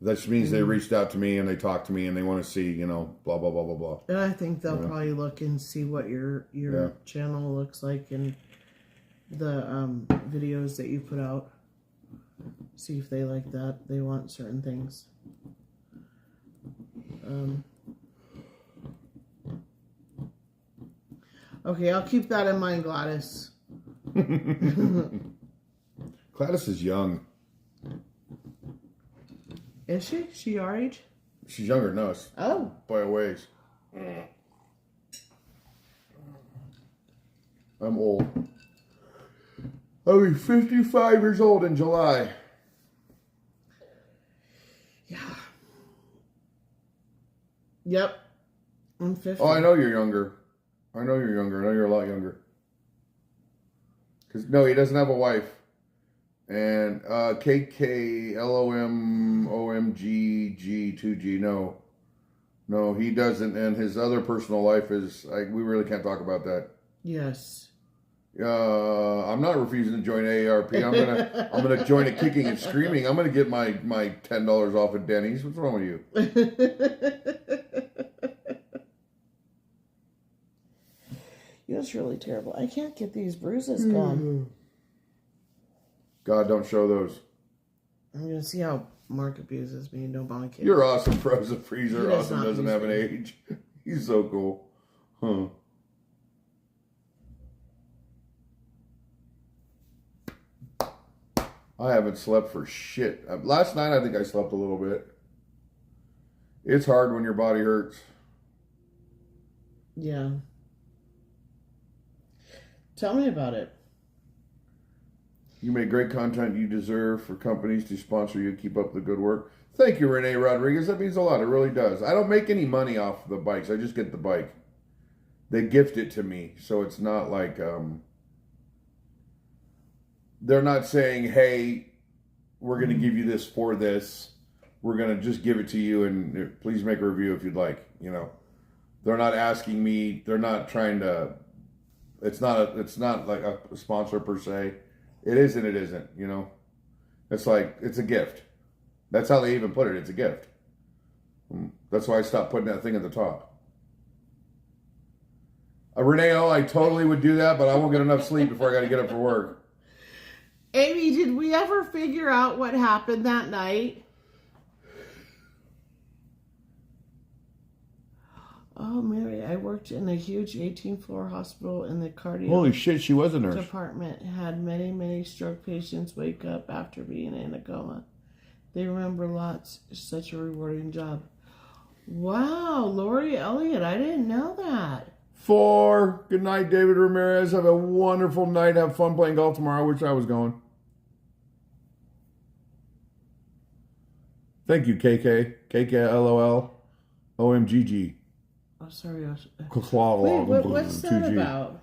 That just means they reached out to me and they talked to me and they want to see, you know, blah, blah, blah, blah, blah. And I think they'll probably look and see what your channel looks like and the videos that you put out. See if they like that. They want certain things. Okay, I'll keep that in mind, Gladys. Gladys is young. Is she? She our age? She's younger than us. Oh. By a ways. I'm old. I'll be 55 years old in July. Yeah. Yep. I'm 50. Oh, I know you're younger. I know you're a lot younger. Because, no, he doesn't have a wife. And KKLOMOMGG2G, no. No, he doesn't. And his other personal life is, we really can't talk about that. Yes. I'm not refusing to join AARP. I'm gonna join a kicking and screaming. I'm gonna get my $10 off at Denny's. What's wrong with you? You know, it's really terrible. I can't get these bruises gone. God, don't show those. I'm gonna see how Mark abuses me. No bond kids. You're awesome, Frozen Freezer. Awesome doesn't have an age. He's so cool. Huh. I haven't slept for shit. Last night, I think I slept a little bit. It's hard when your body hurts. Yeah. Tell me about it. You make great content you deserve for companies to sponsor you. Keep up the good work. Thank you, Renee Rodriguez. That means a lot. It really does. I don't make any money off the bikes. I just get the bike. They gift it to me. So it's not like... they're not saying, hey, we're going to give you this for this. We're going to just give it to you and please make a review if you'd like. You know, they're not asking me. They're not trying to. It's not like a sponsor per se. It is and it isn't. You know, it's like it's a gift. That's how they even put it. It's a gift. That's why I stopped putting that thing at the top. Renee, I totally would do that, but I won't get enough sleep before I got to get up for work. Amy, did we ever figure out what happened that night? Oh, Mary, I worked in a huge 18-floor hospital in the cardio Holy shit, she was a nurse. department. Had many, many stroke patients wake up after being in a coma. They remember lots. It's such a rewarding job. Wow, Lori Elliott, I didn't know that. 4. Good night, David Ramirez. Have a wonderful night. Have fun playing golf tomorrow. I wish I was going. Thank you, KK. KKLOL. OMGG. I'm sorry. Wait, what's that 2G. about?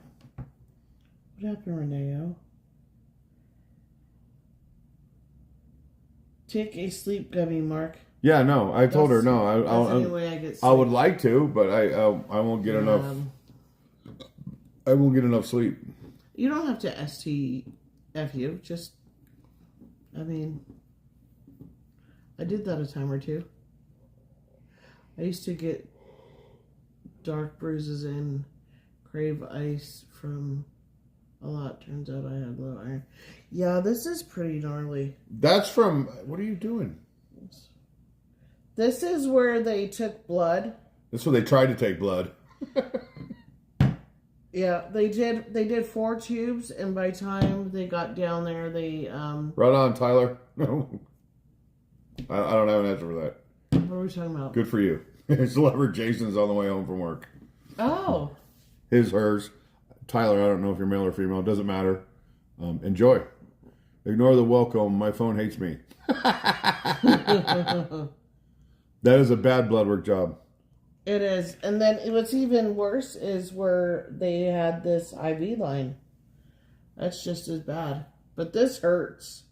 What happened, Reneo? Take a sleep gummy, Mark. Yeah, no. I told her no. That's the only way I get sleep. I would like to, but I won't get enough. I won't get enough sleep. You don't have to STFU. Just, I mean, I did that a time or two. I used to get dark bruises and crave ice from a lot. Turns out I had low iron. Yeah, this is pretty gnarly. That's from, what are you doing? This is where they took blood. That's where they tried to take blood. Yeah, they did 4 tubes, and by the time they got down there, they Right on, Tyler. No, I don't have an answer for that. What are we talking about? Good for you. His lover Jason's on the way home from work. Oh. Hers. Tyler, I don't know if you're male or female. Doesn't matter. Enjoy. Ignore the welcome. My phone hates me. That is a bad blood work job. It is. And then what's even worse is where they had this IV line. That's just as bad. But this hurts.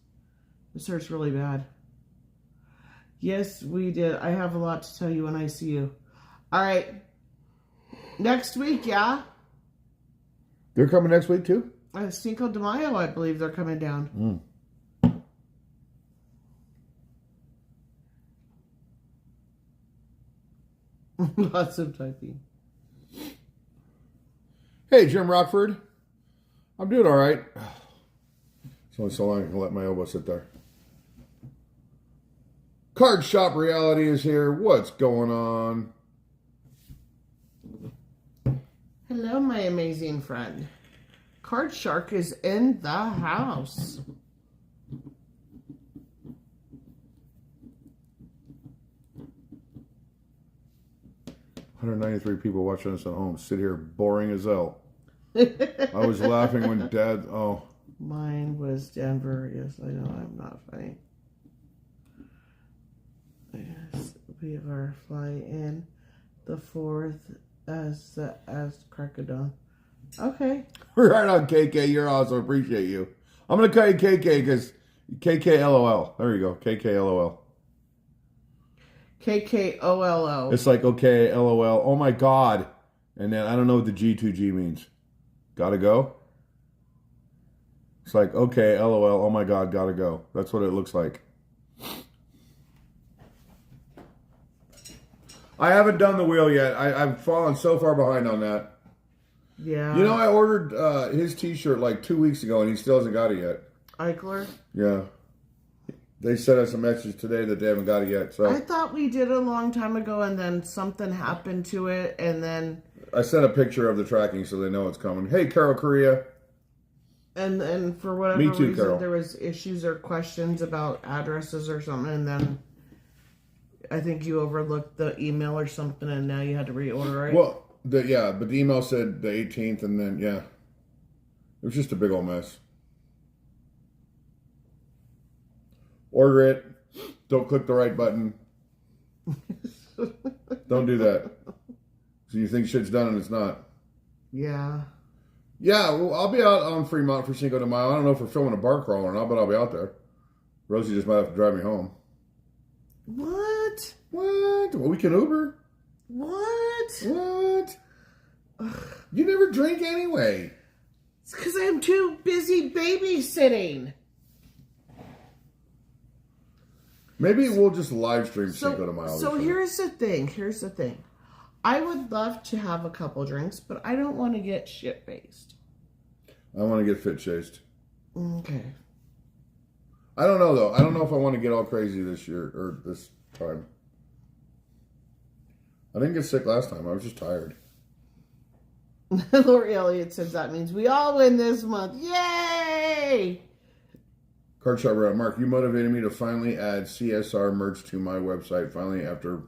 This hurts really bad. Yes, we did. I have a lot to tell you when I see you. All right. Next week, yeah? They're coming next week too? Cinco de Mayo, I believe they're coming down. Lots of typing. Hey, Jim Rockford. I'm doing all right. It's only so long I can let my elbow sit there. Card Shop Reality is here. What's going on? Hello, my amazing friend. Card Shark is in the house. $193 people watching us at home. Sit here boring as hell. I was laughing when Dad... Oh. Mine was Denver. Yes, I know I'm not funny. Yes, we have our fly in the 4th as Crocodile. Okay. Right on, KK. You're awesome. Appreciate you. I'm going to call you KK because KKLOL. There you go. KKLOL. KKOLO. It's like, okay, LOL. Oh my God. And then I don't know what the G2G means. Gotta go? It's like, okay, LOL. Oh my God, gotta go. That's what it looks like. I haven't done the wheel yet. I've fallen so far behind on that. Yeah. You know, I ordered his t-shirt like 2 weeks ago and he still hasn't got it yet. Eichler? Yeah. They sent us a message today that they haven't got it yet. So I thought we did a long time ago and then something happened to it and then... I sent a picture of the tracking so they know it's coming. Hey, Carol Korea. And for whatever Me too, reason, Carol. there was issues or questions about addresses or something, and then I think you overlooked the email or something, and now you had to reorder it. Well, but the email said the 18th, and then, yeah. It was just a big old mess. Order it. Don't click the right button. Don't do that. So you think shit's done and it's not. Yeah. Yeah, well, I'll be out on Fremont for Cinco de Mayo. I don't know if we're filming a bar crawl or not, but I'll be out there. Rosie just might have to drive me home. What? What? Well, we can Uber. What? What? You never drink anyway. It's because I'm too busy babysitting. Maybe we'll just live stream Cinco de Mayo. So here's the thing. I would love to have a couple drinks, but I don't want to get shit-faced. I want to get fit chased. Okay. I don't know, though. I don't know if I want to get all crazy this year or this time. I didn't get sick last time. I was just tired. Lori Elliott says that means we all win this month. Yay! Card Shop Route. Mark, you motivated me to finally add CSR merch to my website, finally, after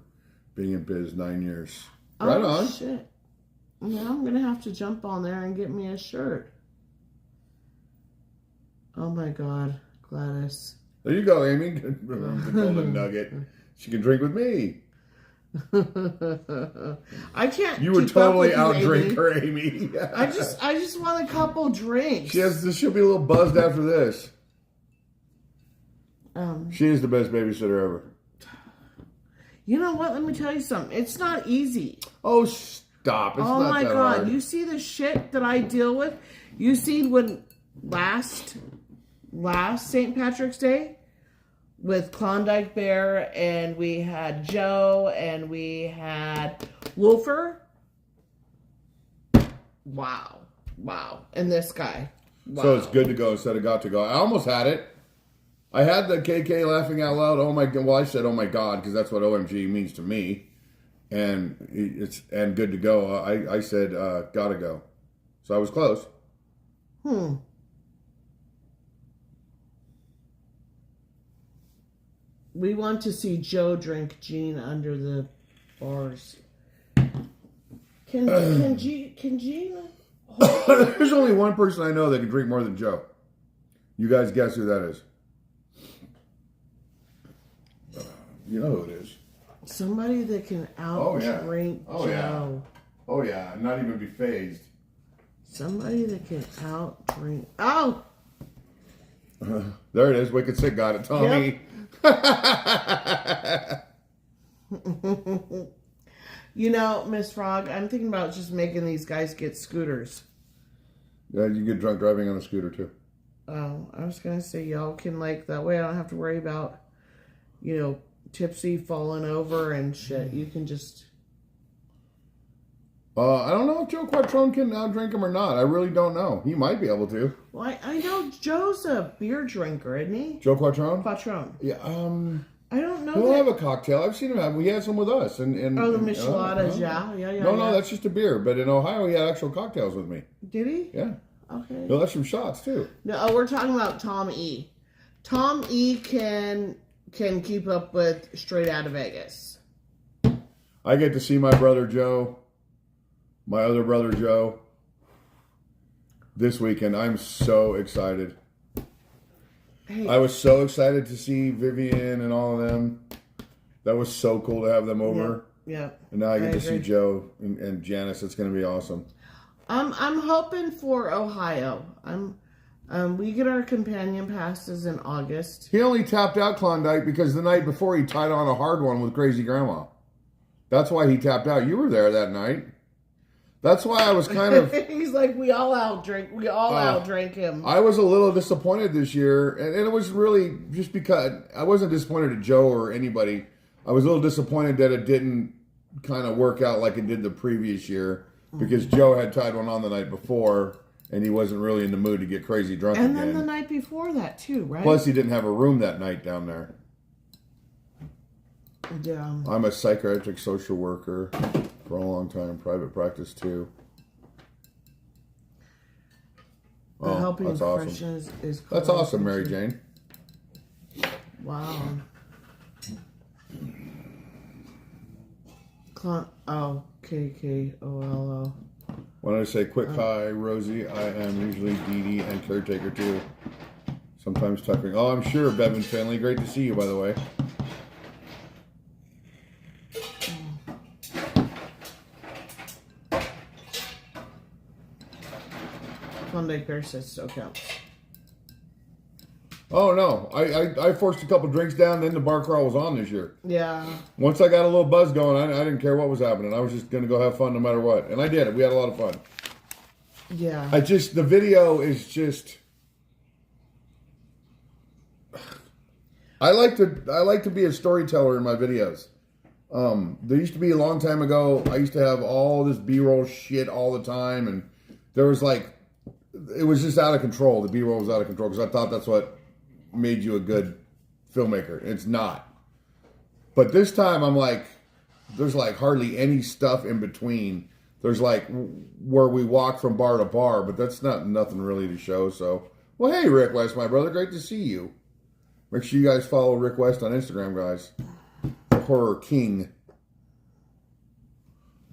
being in biz 9 years. Right on. Shit. Now I'm going to have to jump on there and get me a shirt. Oh my God, Gladys. There you go, Amy. The golden nugget. She can drink with me. I can't. You would keep up totally with you, outdrink Amy. her, Amy. I just want a couple drinks. She'll be a little buzzed after this. Um, She is the best babysitter ever. You know what? Let me tell you something. It's not easy. Oh, stop. It's Oh not my that God. hard. You see the shit that I deal with? You see when last St. Patrick's Day with Klondike Bear and we had Joe and we had Wolfer? Wow. And this guy. Wow. So it's good to go instead of got to go. I almost had it. I had the KK laughing out loud. Oh my God. Well, I said, oh my God, because that's what OMG means to me. And good to go. I said, gotta go. So I was close. We want to see Joe drink Gene under the bars. Can Gene hold? There's only one person I know that can drink more than Joe. You guys guess who that is? You know who it is. Somebody that can outdrink Joe. Oh yeah, not even be phased. Somebody that can outdrink. Oh! There it is. Wicked Sick got it, Tommy. Yep. You know, Miss Frog, I'm thinking about just making these guys get scooters. Yeah, you get drunk driving on a scooter too. Oh, I was going to say y'all can, like, that way I don't have to worry about, tipsy falling over and shit. You can just... I don't know if Joe Quattrone can outdrink him or not. I really don't know. He might be able to. Well, I know Joe's a beer drinker, isn't he? Joe Quattrone? Quattrone. Yeah, I don't know. He'll have a cocktail. I've seen him have. We had some with us. The micheladas, yeah. No, that's just a beer. But in Ohio, he had actual cocktails with me. Did he? Yeah. Okay. He'll have some shots, too. No, we're talking about Tom E. Tom E can keep up with Straight Outta Vegas. I get to see my brother Joe, my other brother Joe, this weekend. I'm so excited. Hey. I was so excited to see Vivian and all of them. That was so cool to have them over. Yeah. And now I get to see Joe and Janice. It's going to be awesome. I'm hoping for Ohio. We get our companion passes in August. He only tapped out Klondike because the night before he tied on a hard one with Crazy Grandma. That's why he tapped out. You were there that night. That's why I was kind of... He's like, we all outdrank him. I was a little disappointed this year, and it was really just because... I wasn't disappointed at Joe or anybody. I was a little disappointed that it didn't kind of work out like it did the previous year, because Joe had tied one on the night before, and he wasn't really in the mood to get crazy drunk and again. then the night before that, too, right? Plus, he didn't have a room that night down there. Yeah. I'm a psychiatric social worker for a long time, private practice too. The helping that's profession awesome. is That's awesome, Mary Jane. Wow. KKOLO. When I say quick hi, Rosie, I am usually Dee Dee and caretaker too. Sometimes tuckering. Oh, I'm sure, Bevan Finley. Great to see you, by the way. Klondike Bear says still counts. Oh no, I forced a couple drinks down, then the bar crawl was on this year. Yeah. Once I got a little buzz going, I didn't care what was happening. I was just going to go have fun no matter what. And I did it. We had a lot of fun. Yeah. The video is just... I like to be a storyteller in my videos. There used to be a long time ago, I used to have all this B-roll shit all the time, and there was it was just out of control. The B-roll was out of control because I thought that's what made you a good filmmaker. It's not. But this time I'm there's hardly any stuff in between. There's where we walk from bar to bar, but that's nothing really to show. So, well, hey, Rick West, my brother, great to see you. Make sure you guys follow Rick West on Instagram, guys. The Horror King.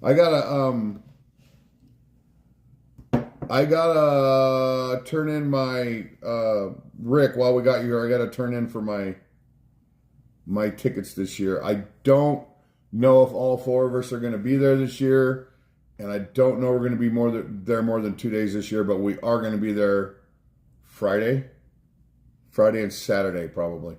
I gotta turn in my Rick while we got you here. I gotta turn in for my my tickets this year. I don't know if all 4 of us are going to be there this year, and I don't know we're going to be there more than 2 days this year, but we are going to be there Friday and Saturday probably.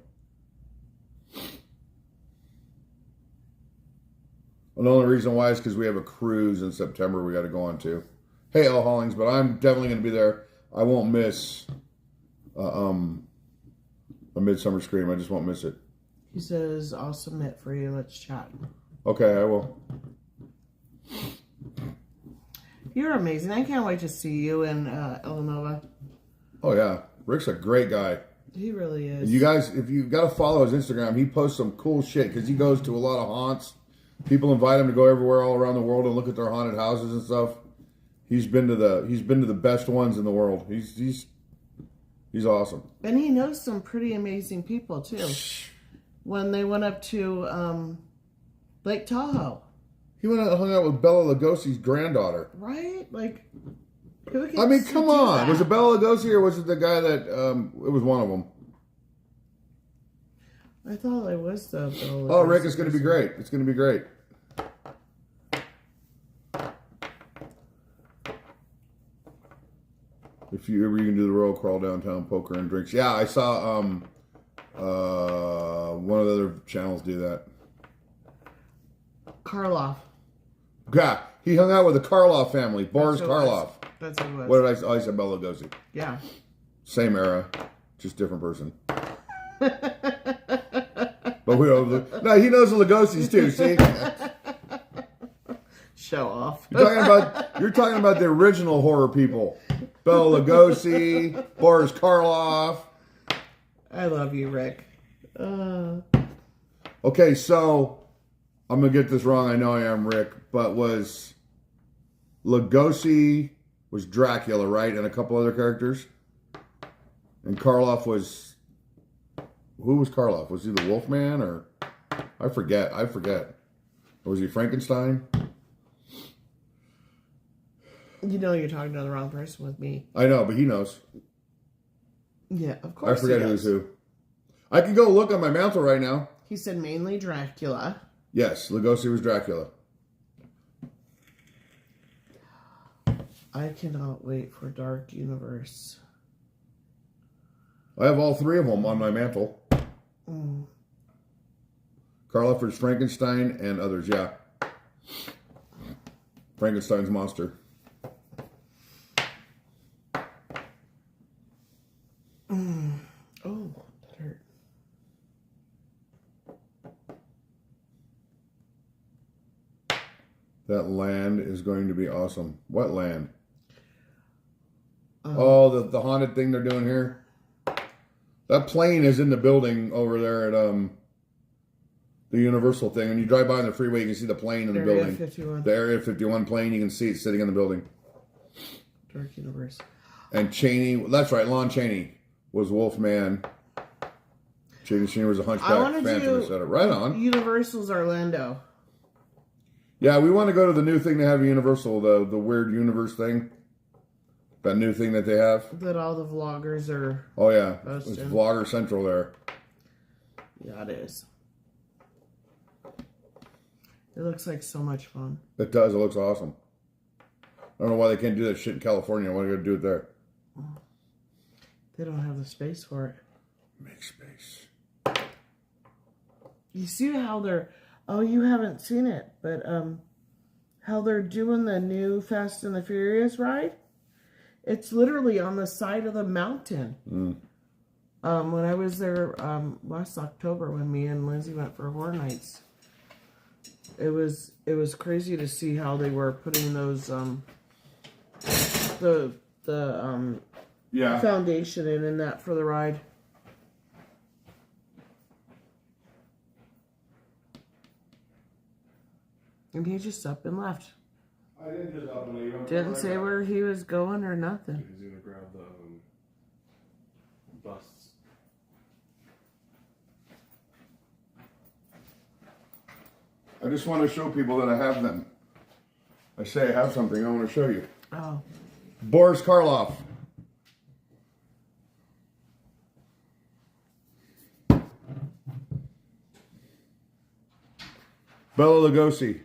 And the only reason why is because we have a cruise in September we got to go on to. Hey, L. Hollings, but I'm definitely going to be there. I won't miss a Midsummer Scream. I just won't miss it. He says, I'll submit for you. Let's chat. Okay, I will. You're amazing. I can't wait to see you in Illinois. Oh, yeah. Rick's a great guy. He really is. You guys, if you got to follow his Instagram, he posts some cool shit because he goes to a lot of haunts. People invite him to go everywhere all around the world and look at their haunted houses and stuff. He's been to the best ones in the world. He's awesome. And he knows some pretty amazing people too. When they went up to Lake Tahoe. He went out and hung out with Bela Lugosi's granddaughter. Right? Like, who I mean, come on. Was it Bela Lugosi or was it the guy that, it was one of them? I thought it was the Bela Lugosi. Oh, Rick, it's going to be great. It's going to be great. If you ever, you can do the Royal Crawl downtown, poker and drinks. Yeah, I saw one of the other channels do that. Karloff. Yeah, he hung out with the Karloff family, Boris Karloff. That's who it was. What did I say? Oh, I said Bela Lugosi. Yeah. Same era, just different person. But we don't. No, he knows the Lugosis too. See, show off. You're talking about the original horror people. Bela Lugosi, Boris Karloff. I love you, Rick. Okay, so I'm gonna get this wrong. I know I am, Rick, but was Lugosi was Dracula, right, and a couple other characters, and Karloff was who was Karloff? Was he the Wolfman or I forget? Or was he Frankenstein? You know you're talking to the wrong person with me. I know, but he knows. Yeah, of course. I forget who's who. I can go look on my mantle right now. He said mainly Dracula. Yes, Lugosi was Dracula. I cannot wait for Dark Universe. I have all 3 of them on my mantle. Karloff was Frankenstein and others, yeah. Frankenstein's monster. Oh, that hurt. That land is going to be awesome. What land? The haunted thing they're doing here. That plane is in the building over there at the Universal thing. When you drive by on the freeway, you can see the plane in the building. 51. The Area 51 plane, you can see it sitting in the building. Dark Universe. And Cheney, that's right, Lon Chaney was Wolfman. Cheney was a hunchback phantom, etc. Right on. Universal's Orlando. Yeah, we want to go to the new thing they have at Universal, the weird universe thing. That new thing that they have. That all the vloggers are. Oh yeah, posting. It's Vlogger Central there. Yeah, it is. It looks like so much fun. It does. It looks awesome. I don't know why they can't do that shit in California. Why are they going to do it there? They don't have the space for it. Make space. You see how they're... Oh, you haven't seen it, but how they're doing the new Fast and the Furious ride? It's literally on the side of the mountain. When I was there last October when me and Lindsay went for Horror Nights, it was crazy to see how they were putting those foundation in that for the ride. And he just up and left. I didn't just up and leave. Didn't say where he was going or nothing. He's gonna grab the busts. I just want to show people that I have them. I say I have something I want to show you. Oh. Boris Karloff. Bela Lugosi.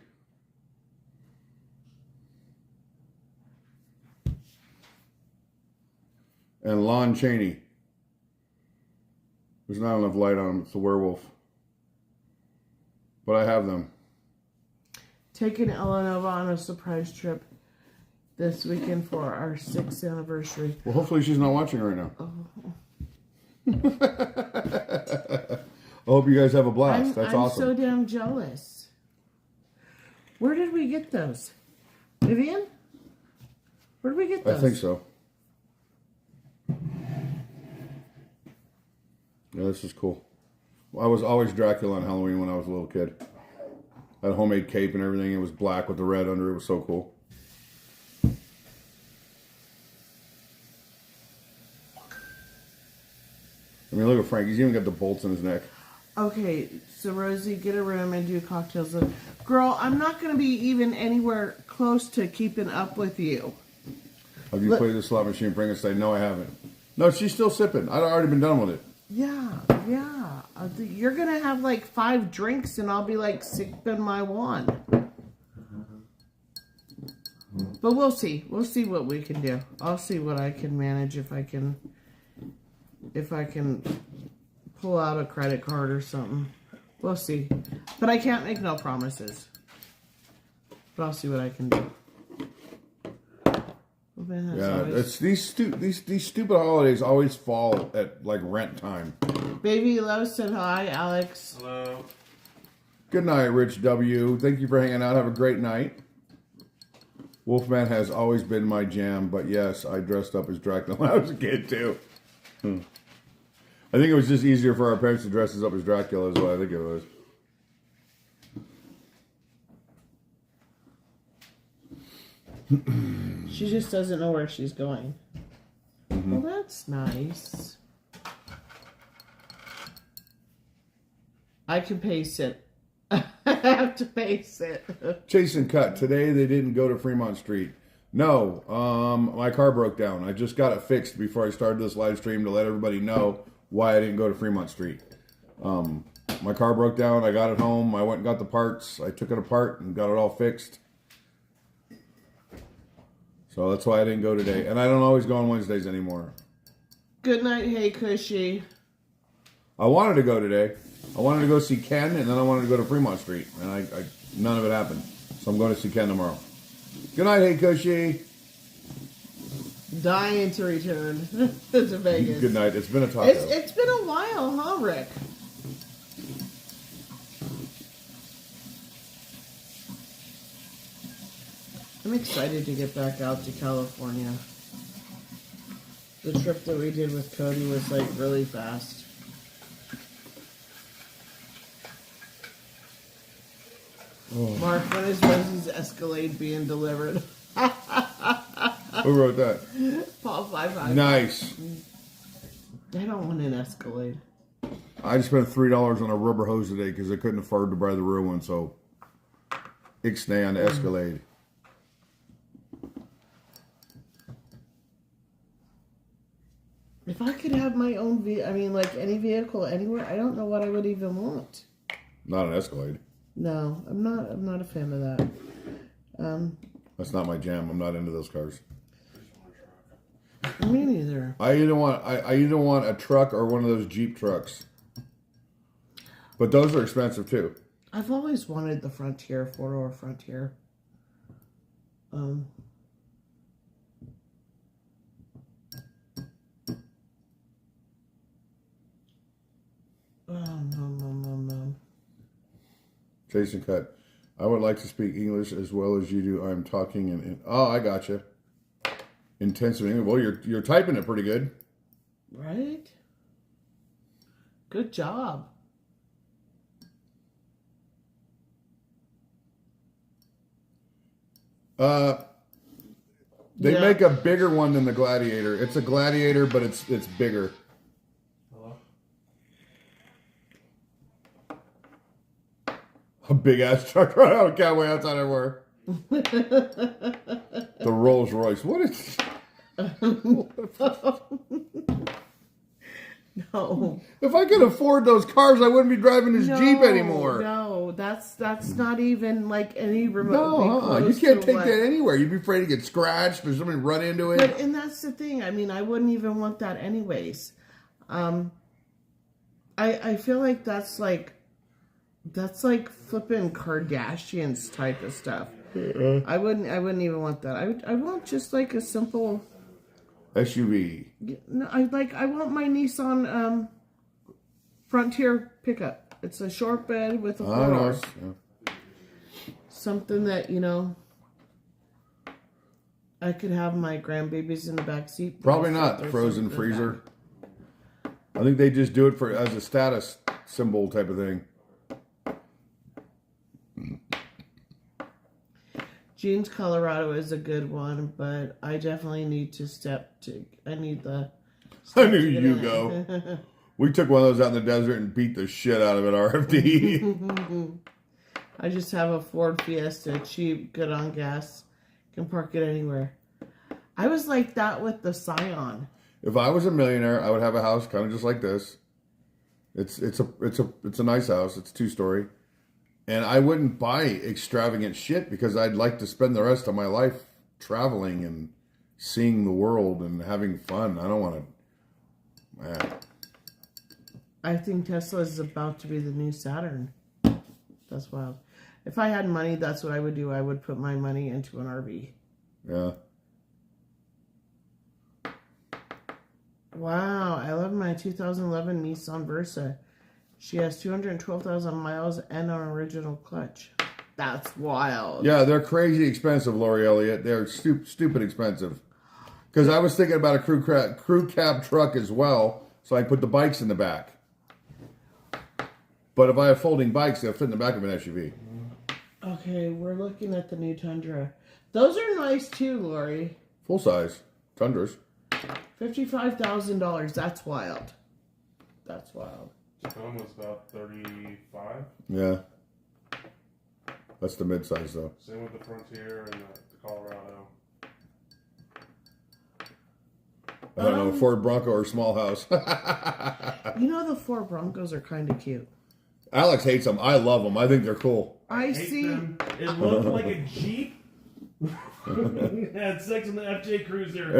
And Lon Chaney. There's not enough light on him. It's a werewolf. But I have them. Taking Eleanor on a surprise trip this weekend for our 6th anniversary. Well, hopefully she's not watching right now. Oh. I hope you guys have a blast. That's awesome. I'm so damn jealous. Where did we get those? Vivian? Where did we get those? I think so. Yeah, this is cool. I was always Dracula on Halloween when I was a little kid. I had a homemade cape and everything. It was black with the red under it. It was so cool. I mean, look at Frank. He's even got the bolts in his neck. Okay, so Rosie, get a room and do cocktails. Girl, I'm not going to be even anywhere close to keeping up with you. Have you played the slot machine? Bring us say, no, I haven't. No, she's still sipping. I'd already been done with it. Yeah. You're going to have like 5 drinks and I'll be like sipping my one. But we'll see. We'll see what we can do. I'll see what I can manage if I can pull out a credit card or something. We'll see. But I can't make no promises. But I'll see what I can do. Yeah, it's these stupid holidays always fall at like rent time. Baby Low said hi, Alex. Hello. Good night, Rich W. Thank you for hanging out. Have a great night. Wolfman has always been my jam, but yes, I dressed up as Dracula when I was a kid too. I think it was just easier for our parents to dress us up as Dracula, is what I think it was. She just doesn't know where she's going. Well, that's nice. I can pace it. I have to pace it. Chase and cut. Today they didn't go to Fremont Street. No, my car broke down. I just got it fixed before I started this live stream to let everybody know why I didn't go to Fremont Street. My car broke down. I got it home. I went and got the parts. I took it apart and got it all fixed. So that's why I didn't go today. And I don't always go on Wednesdays anymore. Good night, hey Cushy. I wanted to go today. I wanted to go see Ken, and then I wanted to go to Fremont Street. And I none of it happened. So I'm going to see Ken tomorrow. Good night, hey Cushy. Dying to return to Vegas. Good night. It's been a taco. It's been a while, huh, Rick? I'm excited to get back out to California. The trip that we did with Cody was like really fast. Oh. Mark, when is Rosie's Escalade being delivered? Who wrote that? Paul 55. Nice. I don't want an Escalade. I just spent $3 on a rubber hose today because I couldn't afford to buy the real one, so ixnay on the Escalade. If I could have my own vehicle, I mean, like any vehicle anywhere, I don't know what I would even want. Not an Escalade. No, I'm not a fan of that. That's not my jam. I'm not into those cars. Me neither. I either want a truck or one of those Jeep trucks. But those are expensive too. I've always wanted the Frontier, 4-door Frontier. No. Jason Cut. I would like to speak English as well as you do. I'm talking in oh, I gotcha. Intensive English. Well, you're typing it pretty good. Right? Good job. They make a bigger one than the Gladiator. It's a Gladiator, but it's bigger. A big ass truck right out of Cowboy outside everywhere. The Rolls Royce. What is? No. If I could afford those cars, I wouldn't be driving this Jeep anymore. No, that's not even like any remote. No, you can't take that anywhere. You'd be afraid to get scratched or somebody run into it. But and that's the thing. I mean, I wouldn't even want that anyways. I feel like that's like flipping Kardashians type of stuff. I wouldn't even want that. I want just like a simple SUV. No, I want my Nissan Frontier pickup. It's a short bed with a four doors. Yeah. Something that, you know, I could have my grandbabies in the back seat. Probably not frozen freezer. I think they just do it for as a status symbol type of thing. Jeans Colorado is a good one, but I definitely need I need the... I knew you go. We took one of those out in the desert and beat the shit out of it, RFD. I just have a Ford Fiesta, cheap, good on gas. Can park it anywhere. I was like that with the Scion. If I was a millionaire, I would have a house kind of just like this. It's a nice house. It's 2-story. And I wouldn't buy extravagant shit because I'd like to spend the rest of my life traveling and seeing the world and having fun. I don't want to... Man. I think Tesla is about to be the new Saturn. That's wild. If I had money, that's what I would do. I would put my money into an RV. Yeah. Wow, I love my 2011 Nissan Versa. She has 212,000 miles and an original clutch. That's wild. Yeah, they're crazy expensive, Lori Elliott. They're stupid expensive. Because I was thinking about a crew cab truck as well, so I put the bikes in the back. But if I have folding bikes, they'll fit in the back of an SUV. Okay, we're looking at the new Tundra. Those are nice too, Lori. Full size Tundras. $55,000. That's wild. That's wild. Tacoma was about 35. Yeah. That's the mid-size though. Same with the Frontier and the Colorado. I don't know, Ford Bronco or small house. You know, the Ford Broncos are kind of cute. Alex hates them. I love them. I think they're cool. I hate see. Them. It looked like a Jeep. Had sex in the FJ Cruiser.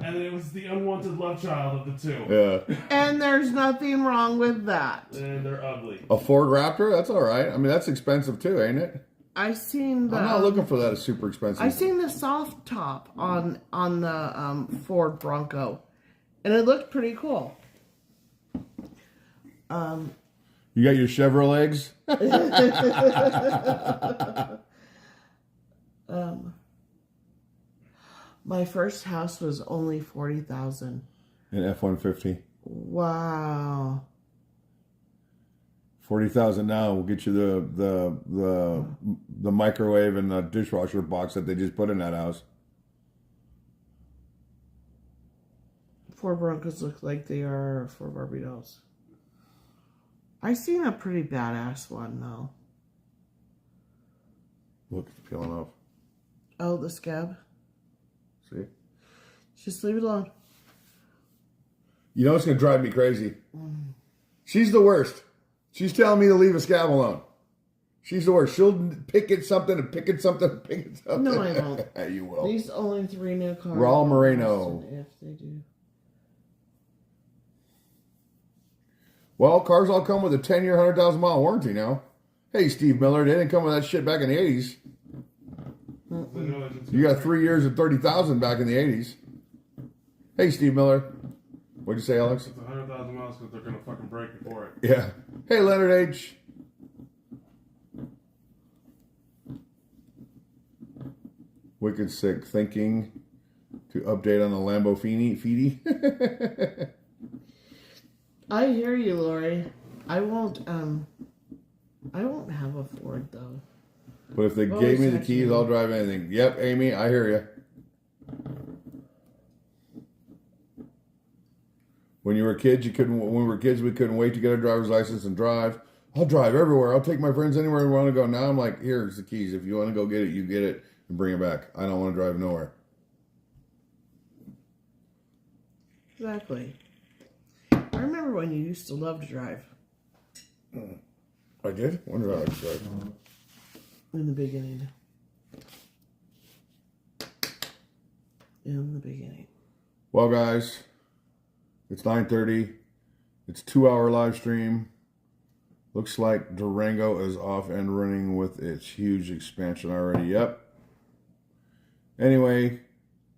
And it was the unwanted love child of the two. Yeah. And there's nothing wrong with that. And they're ugly. A Ford Raptor? That's all right. I mean, that's expensive too, ain't it? I seen the. I'm not looking for that as super expensive. I seen the soft top on the Ford Bronco, and it looked pretty cool. You got your Chevrolets? My first house was only $40,000. An F-150. Wow. 40,000 now will get you the microwave and the dishwasher box that they just put in that house. Ford Broncos look like they are for Barbie dolls. I seen a pretty badass one though. Look, it's peeling off. Oh, the scab. See? Just leave it alone. You know what's going to drive me crazy? She's the worst. She's telling me to leave a scab alone. She's the worst. She'll pick at something and pick at something and pick at something. No, I won't. You will. These only 3 new cars. Raul Moreno. If they do. Well, cars all come with a 10-year, 100,000-mile warranty now. Hey, Steve Miller, they didn't come with that shit back in the 80s. You got 3 years and 30,000 back in the 80s. Hey, Steve Miller. What'd you say, Alex? It's 100,000 miles because they're going to fucking break before it. Yeah. Hey, Leonard H. Wicked sick thinking to update on the Lambo Feedy. I hear you, Lori. I won't have a Ford though. But if they gave me the keys, I'll drive anything. Yep, Amy, I hear you. When you were kids, when we were kids, we couldn't wait to get a driver's license and drive. I'll drive everywhere. I'll take my friends anywhere we want to go. Now I'm like, here's the keys. If you want to go get it, you get it and bring it back. I don't want to drive nowhere. Exactly. I remember when you used to love to drive. I did? Wonder how I said. In the beginning. In the beginning. Well, guys, it's 9:30. It's 2-hour live stream. Looks like Durango is off and running with its huge expansion already. Yep. Anyway,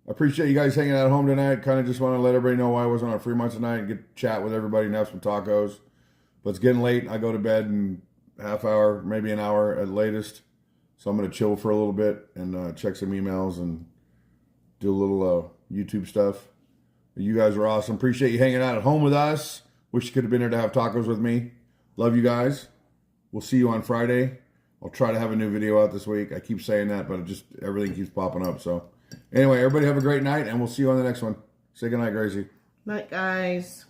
I appreciate you guys hanging out at home tonight. Kind of just want to let everybody know why I wasn't on Fremont tonight and get to chat with everybody and have some tacos. But it's getting late. I go to bed in half hour, maybe an hour at latest. So I'm going to chill for a little bit and check some emails and do a little YouTube stuff. You guys are awesome. Appreciate you hanging out at home with us. Wish you could have been here to have tacos with me. Love you guys. We'll see you on Friday. I'll try to have a new video out this week. I keep saying that, but everything keeps popping up. So anyway, everybody have a great night, and we'll see you on the next one. Say goodnight, Gracie. Night, guys.